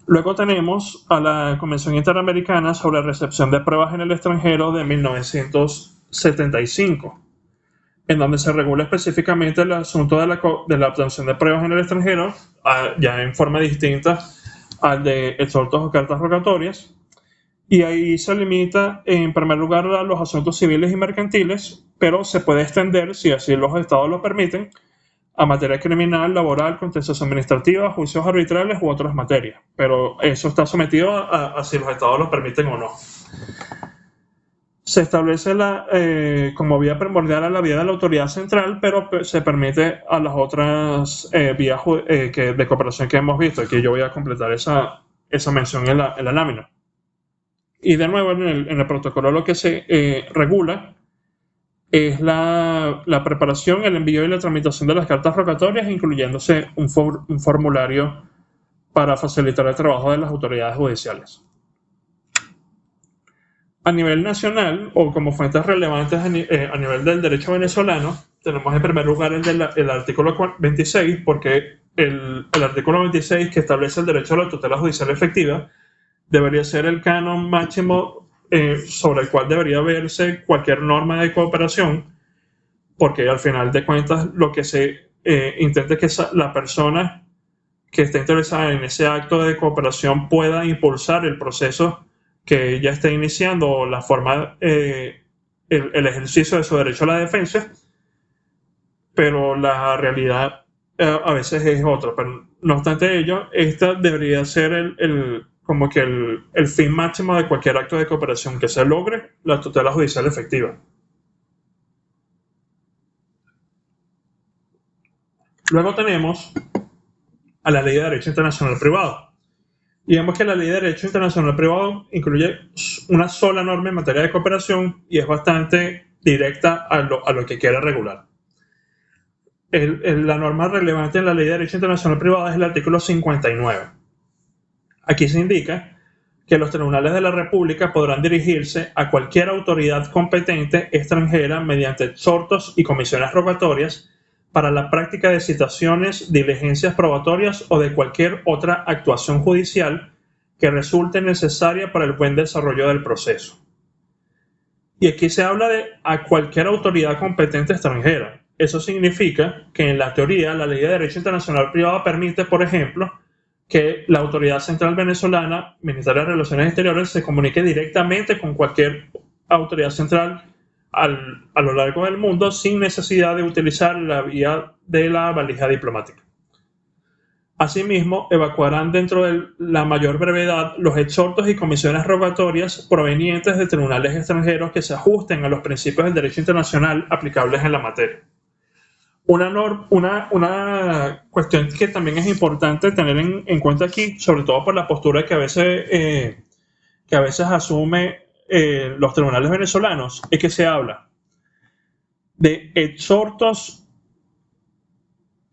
Luego tenemos a la Convención Interamericana sobre Recepción de Pruebas en el Extranjero de 1975, en donde se regula específicamente el asunto de la obtención de pruebas en el extranjero, ya en forma distinta al de exhortos o cartas rogatorias, y ahí se limita en primer lugar a los asuntos civiles y mercantiles, pero se puede extender, si así los estados lo permiten, a materia criminal, laboral, contencioso administrativa, juicios arbitrales u otras materias. Pero eso está sometido a si los estados lo permiten o no. Se establece como vía primordial a la vía de la autoridad central, pero se permite a las otras vías de cooperación que hemos visto. Aquí yo voy a completar esa mención en la lámina. Y de nuevo, en el protocolo lo que se regula es la preparación, el envío y la tramitación de las cartas rogatorias, incluyéndose un formulario para facilitar el trabajo de las autoridades judiciales. A nivel nacional, o como fuentes relevantes a nivel del derecho venezolano, tenemos en primer lugar el artículo 26, porque el artículo 26, que establece el derecho a la tutela judicial efectiva, debería ser el canon máximo sobre el cual debería verse cualquier norma de cooperación, porque al final de cuentas lo que se intenta es que la persona que esté interesada en ese acto de cooperación pueda impulsar el proceso que ya esté iniciando o la forma, el ejercicio de su derecho a la defensa, pero la realidad a veces es otra. Pero no obstante ello, esta debería ser como que el fin máximo de cualquier acto de cooperación, que se logre la tutela judicial efectiva. Luego tenemos a la Ley de Derecho Internacional Privado. Y vemos que la Ley de Derecho Internacional Privado incluye una sola norma en materia de cooperación y es bastante directa a lo que quiere regular. La norma relevante en la Ley de Derecho Internacional Privado es el artículo 59. Aquí se indica que los tribunales de la República podrán dirigirse a cualquier autoridad competente extranjera mediante exhortos y comisiones rogatorias para la práctica de citaciones, diligencias probatorias o de cualquier otra actuación judicial que resulte necesaria para el buen desarrollo del proceso. Y aquí se habla de a cualquier autoridad competente extranjera. Eso significa que en la teoría la Ley de Derecho Internacional Privado permite, por ejemplo, que la Autoridad Central Venezolana, Ministerio de Relaciones Exteriores, se comunique directamente con cualquier autoridad central a lo largo del mundo sin necesidad de utilizar la vía de la valija diplomática. Asimismo, evacuarán dentro de la mayor brevedad los exhortos y comisiones rogatorias provenientes de tribunales extranjeros que se ajusten a los principios del derecho internacional aplicables en la materia. Una cuestión que también es importante tener en cuenta aquí, sobre todo por la postura que a veces asume los tribunales venezolanos, es que se habla de exhortos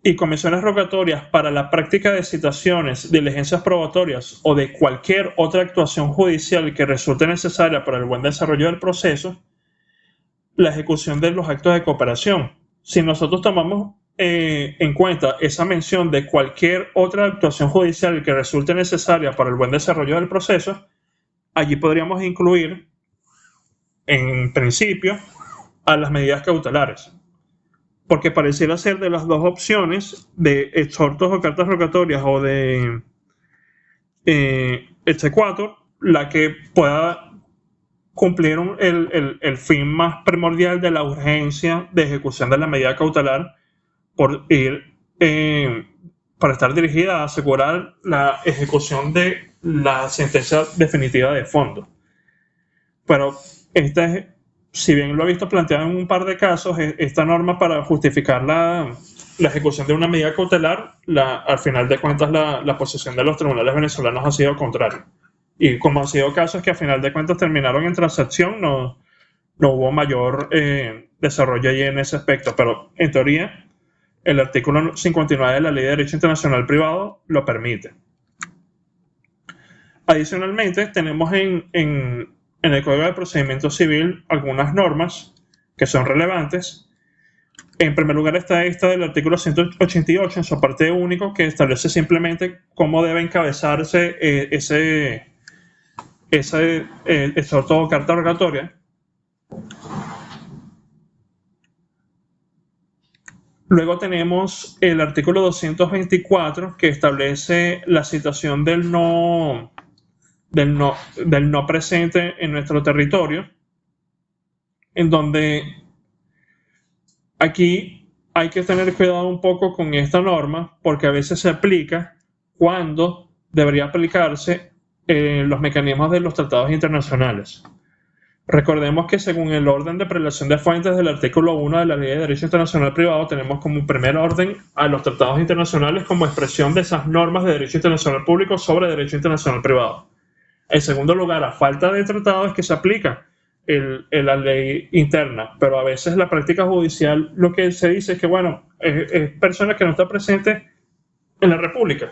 y comisiones rogatorias para la práctica de citaciones, diligencias probatorias o de cualquier otra actuación judicial que resulte necesaria para el buen desarrollo del proceso, la ejecución de los actos de cooperación. Si nosotros tomamos en cuenta esa mención de cualquier otra actuación judicial que resulte necesaria para el buen desarrollo del proceso, allí podríamos incluir, en principio, a las medidas cautelares. Porque pareciera ser de las dos opciones, de exhortos o cartas rogatorias o de exequatur, la que pueda cumplir el fin más primordial de la urgencia de ejecución de la medida cautelar para estar dirigida a asegurar la ejecución de la sentencia definitiva de fondo. Pero si bien lo he visto planteado en un par de casos, esta norma para justificar la ejecución de una medida cautelar, al final de cuentas la posición de los tribunales venezolanos ha sido contraria. Y como han sido casos que al final de cuentas terminaron en transacción, no hubo mayor desarrollo ahí en ese aspecto, pero en teoría el artículo 59 de la Ley de Derecho Internacional Privado lo permite. Adicionalmente, tenemos en el Código de Procedimiento Civil algunas normas que son relevantes. En primer lugar está esta del artículo 188 en su parte único, que establece simplemente cómo debe encabezarse esa carta rogatoria. Luego tenemos el artículo 224, que establece la citación del no presente en nuestro territorio, en donde aquí hay que tener cuidado un poco con esta norma, porque a veces se aplica cuando debería aplicarse los mecanismos de los tratados internacionales. Recordemos que según el orden de prelación de fuentes del artículo 1 de la Ley de Derecho Internacional Privado, tenemos como primer orden a los tratados internacionales como expresión de esas normas de derecho internacional público sobre derecho internacional privado. En segundo lugar, a falta de tratados que se aplica la ley interna, pero a veces la práctica judicial lo que se dice es que, bueno, es persona que no está presente en la República.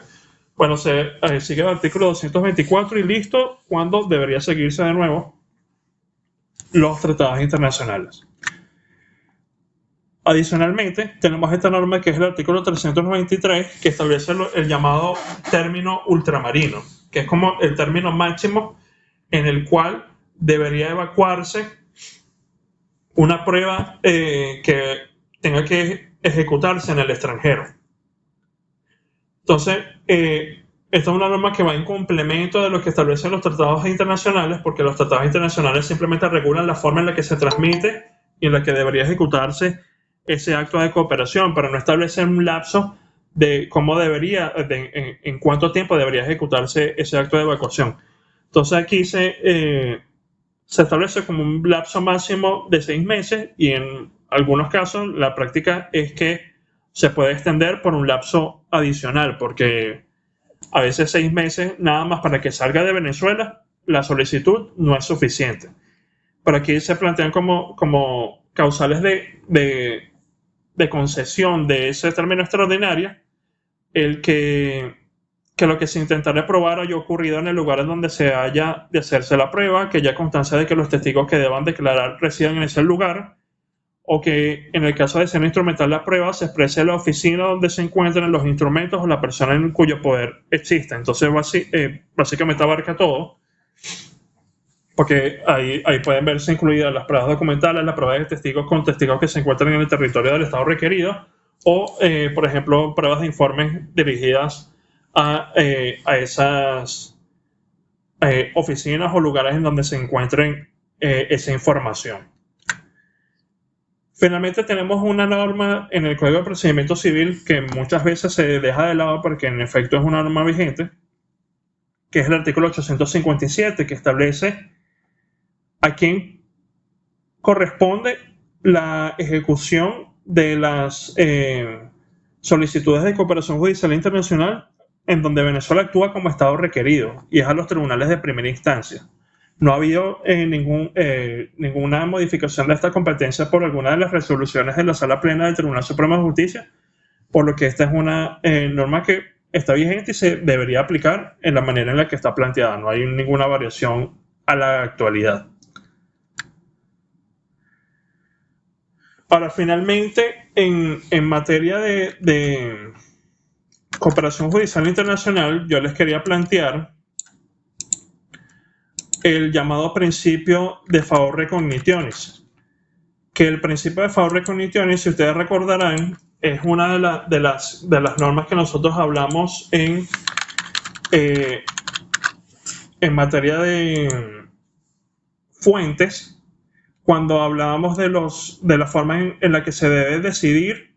Bueno, se sigue el artículo 224 y listo, cuando debería seguirse de nuevo los tratados internacionales. Adicionalmente, tenemos esta norma que es el artículo 393, que establece el llamado término ultramarino, que es como el término máximo en el cual debería evacuarse una prueba que tenga que ejecutarse en el extranjero. Entonces, esta es una norma que va en complemento de lo que establecen los tratados internacionales, porque los tratados internacionales simplemente regulan la forma en la que se transmite y en la que debería ejecutarse ese acto de cooperación, pero no establecen un lapso de cómo debería, en cuánto tiempo debería ejecutarse ese acto de evacuación. Entonces aquí se establece como un lapso máximo de 6 meses y en algunos casos la práctica es que se puede extender por un lapso adicional, porque a veces 6 meses nada más para que salga de Venezuela, la solicitud no es suficiente. Pero aquí se plantean como causales de concesión de ese término extraordinario, el que lo que se intentará probar haya ocurrido en el lugar en donde se haya de hacerse la prueba, que haya constancia de que los testigos que deban declarar residen en ese lugar, o que en el caso de ser instrumental la prueba se exprese la oficina donde se encuentran los instrumentos o la persona en cuyo poder exista. Entonces básicamente abarca todo, porque ahí pueden verse incluidas las pruebas documentales, las pruebas de testigos con testigos que se encuentran en el territorio del Estado requerido, o por ejemplo pruebas de informes dirigidas a esas oficinas o lugares en donde se encuentren esa información. Finalmente tenemos una norma en el Código de Procedimiento Civil que muchas veces se deja de lado porque en efecto es una norma vigente, que es el artículo 857, que establece a quién corresponde la ejecución de las solicitudes de cooperación judicial internacional en donde Venezuela actúa como Estado requerido, y es a los tribunales de primera instancia. No ha habido ninguna modificación de esta competencia por alguna de las resoluciones de la Sala Plena del Tribunal Supremo de Justicia, por lo que esta es una norma que está vigente y se debería aplicar en la manera en la que está planteada. No hay ninguna variación a la actualidad. Ahora, finalmente, en materia de cooperación judicial internacional, yo les quería plantear el llamado principio de favor cognitionis, que el principio de favor cognitionis, si ustedes recordarán, es una de las normas que nosotros hablamos en materia de fuentes, cuando hablábamos de la forma en la que se debe decidir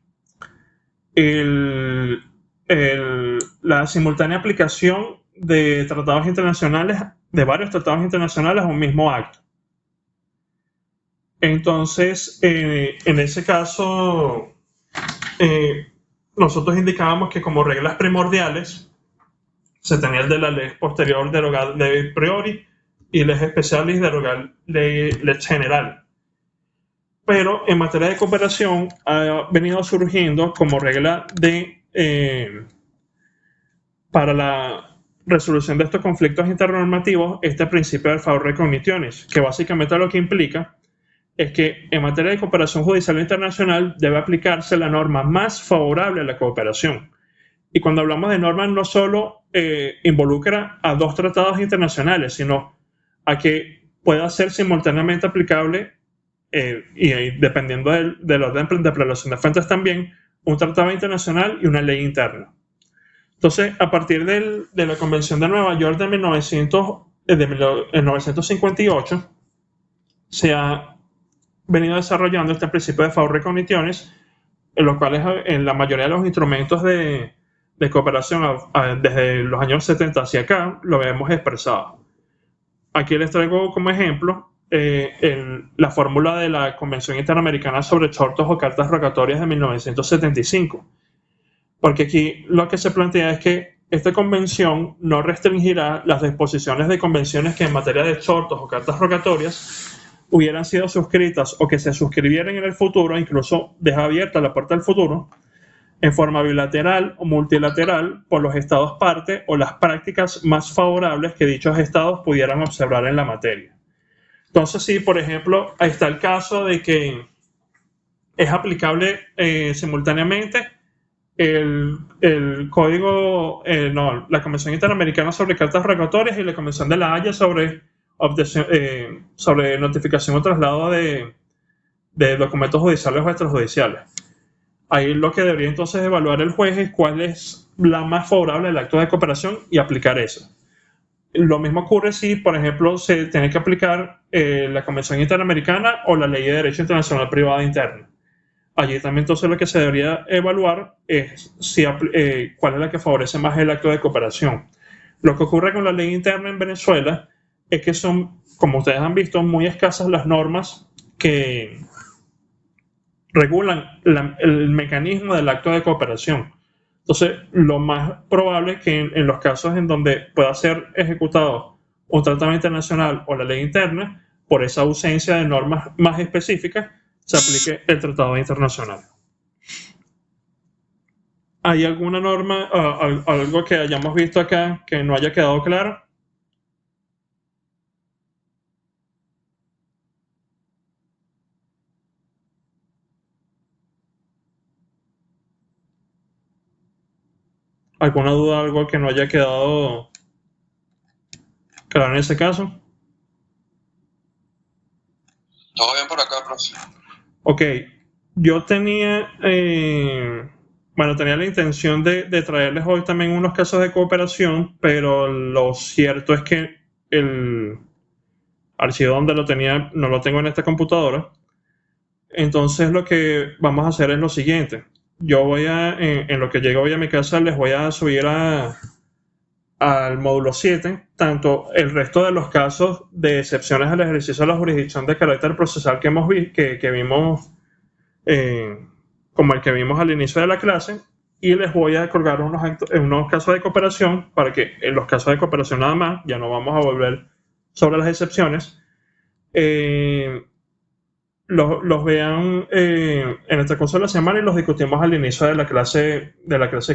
la simultánea aplicación de tratados internacionales, de varios tratados internacionales a un mismo acto. Entonces, en ese caso, nosotros indicábamos que como reglas primordiales se tenía el de la ley posterior derogar ley priori y lex specialis derogar ley general. pero en materia de cooperación ha venido surgiendo como regla para la resolución de estos conflictos internormativos este principio del favor cognitionis, que básicamente lo que implica es que en materia de cooperación judicial internacional debe aplicarse la norma más favorable a la cooperación. Y cuando hablamos de normas no solo involucra a dos tratados internacionales, sino a que pueda ser simultáneamente aplicable y dependiendo del orden de prelación de fuentes también, un tratado internacional y una ley interna. Entonces, a partir de la Convención de Nueva York de 1958, se ha venido desarrollando este principio de favor cognitionis, en los cuales en la mayoría de los instrumentos de cooperación desde los años 70 hacia acá lo vemos expresado. Aquí les traigo como ejemplo la fórmula de la Convención Interamericana sobre exhortos o cartas rogatorias de 1975. Porque aquí lo que se plantea es que esta convención no restringirá las disposiciones de convenciones que en materia de exhortos o cartas rogatorias hubieran sido suscritas o que se suscribieran en el futuro, incluso deja abierta la puerta al futuro, en forma bilateral o multilateral por los estados parte o las prácticas más favorables que dichos estados pudieran observar en la materia. Entonces, sí, por ejemplo, ahí está el caso de que es aplicable simultáneamente el código, la Convención Interamericana sobre Cartas Rogatorias y la Convención de la Haya sobre notificación o traslado de documentos judiciales o extrajudiciales. Ahí lo que debería entonces evaluar el juez es cuál es la más favorable al acto de cooperación y aplicar eso. Lo mismo ocurre si, por ejemplo, se tiene que aplicar la Convención Interamericana o la Ley de Derecho Internacional Privado Interno. Allí también entonces lo que se debería evaluar es cuál es la que favorece más el acto de cooperación. Lo que ocurre con la ley interna en Venezuela es que son, como ustedes han visto, muy escasas las normas que regulan el mecanismo del acto de cooperación. Entonces, lo más probable es que en los casos en donde pueda ser ejecutado un tratado internacional o la ley interna, por esa ausencia de normas más específicas, se aplique el tratado internacional. ¿Hay alguna norma, algo que hayamos visto acá que no haya quedado claro? ¿Alguna duda, algo que no haya quedado claro en ese caso? Todo bien por acá, profe. Ok, yo tenía la intención de traerles hoy también unos casos de cooperación, pero lo cierto es que el archivo donde lo tenía no lo tengo en esta computadora. Entonces lo que vamos a hacer es lo siguiente. Yo voy en lo que llegue hoy a mi casa, les voy a subir al módulo 7, tanto el resto de los casos de excepciones al ejercicio de la jurisdicción de carácter procesal que vimos, como el que vimos al inicio de la clase, y les voy a colgar unos casos de cooperación para que en los casos de cooperación nada más, ya no vamos a volver sobre las excepciones, los vean en el transcurso de la semana y los discutimos al inicio de la clase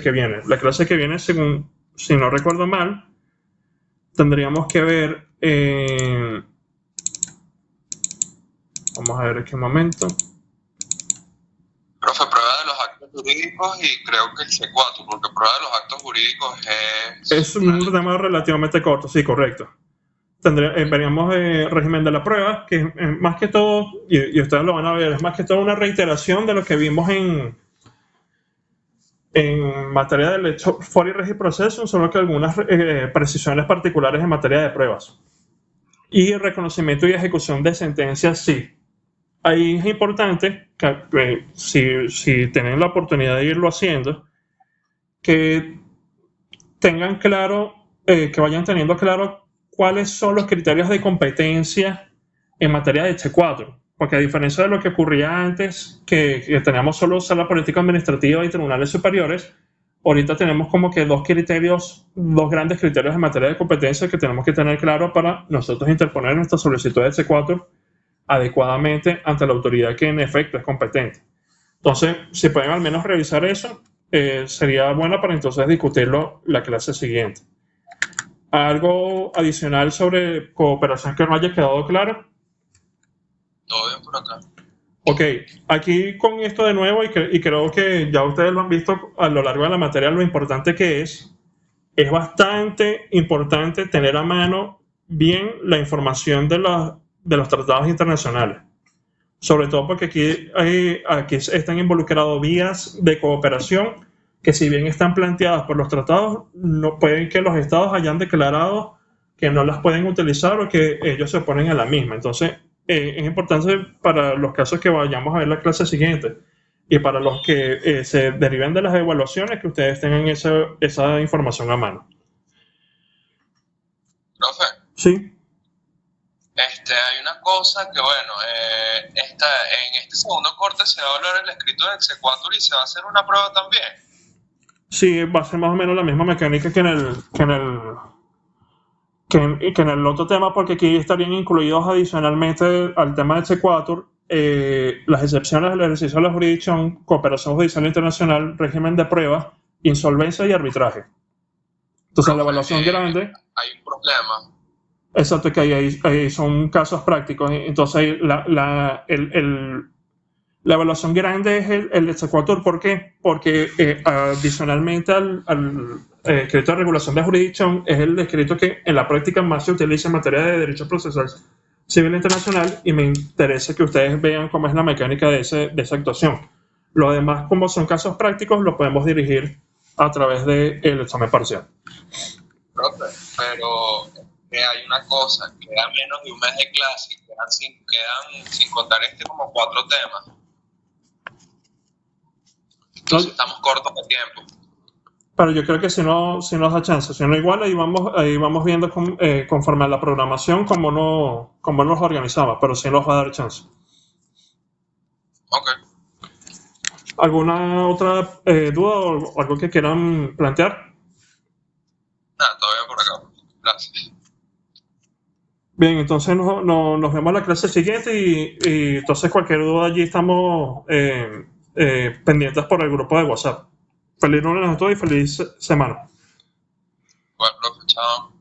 que viene. La clase que viene, según, si no recuerdo mal, tendríamos que ver, vamos a ver en qué momento. Profe, prueba de los actos jurídicos y creo que el C4, porque prueba de los actos jurídicos es un tema relativamente corto, sí, correcto. Veríamos el régimen de la prueba, que es más que todo, y ustedes lo van a ver, es más que todo una reiteración de lo que vimos en materia del hecho for y regi processum, solo que algunas precisiones particulares en materia de pruebas. Y reconocimiento y ejecución de sentencias, sí. Ahí es importante que si tienen la oportunidad de irlo haciendo, que tengan claro, que vayan teniendo claro cuáles son los criterios de competencia en materia de C4. Porque a diferencia de lo que ocurría antes, que teníamos solo sala política administrativa y tribunales superiores, ahorita tenemos como que dos grandes criterios en materia de competencia que tenemos que tener claro para nosotros interponer nuestra solicitud de C4 adecuadamente ante la autoridad que en efecto es competente. Entonces, si pueden al menos revisar eso, sería bueno para entonces discutirlo la clase siguiente. ¿Algo adicional sobre cooperación que no haya quedado claro? Todo bien por acá. Ok, aquí con esto de nuevo, y creo que ya ustedes lo han visto a lo largo de la materia, lo importante que es bastante importante tener a mano bien la información de los tratados internacionales. Sobre todo porque aquí están involucrados vías de cooperación que, si bien están planteadas por los tratados, no pueden que los estados hayan declarado que no las pueden utilizar o que ellos se oponen a la misma. Entonces, es importante para los casos que vayamos a ver la clase siguiente y para los que se deriven de las evaluaciones, que ustedes tengan esa información a mano. Profe, Sí. hay una cosa que, bueno, en este segundo corte se va a hablar el escrito de exequatur y se va a hacer una prueba también. Sí, va a ser más o menos la misma mecánica que en el otro tema, porque aquí estarían incluidos adicionalmente al tema de exequatur las excepciones del ejercicio de la jurisdicción, cooperación judicial internacional, régimen de pruebas, insolvencia y arbitraje. Entonces, la evaluación grande... Hay un problema. Exacto, que ahí son casos prácticos. Entonces, la evaluación grande es el exequatur. ¿Por qué? Porque adicionalmente al escrito de regulación de jurisdicción, es el escrito que en la práctica más se utiliza en materia de derecho procesal civil internacional, y me interesa que ustedes vean cómo es la mecánica de esa actuación. Lo demás, como son casos prácticos, lo podemos dirigir a través del examen parcial. Profe, pero hay una cosa, queda menos de un mes de clase y quedan sin contar como 4 temas. Entonces estamos cortos de tiempo. Pero yo creo que si nos da chance, si no igual, ahí vamos viendo conforme a la programación cómo nos organizamos, pero sí nos va a dar chance. Ok. ¿Alguna otra duda o algo que quieran plantear? Nada, todavía por acá. Gracias. Bien, entonces nos vemos en la clase siguiente y entonces cualquier duda allí estamos pendientes por el grupo de WhatsApp. Feliz lunes a todos y feliz semana. Bueno, profe, chao.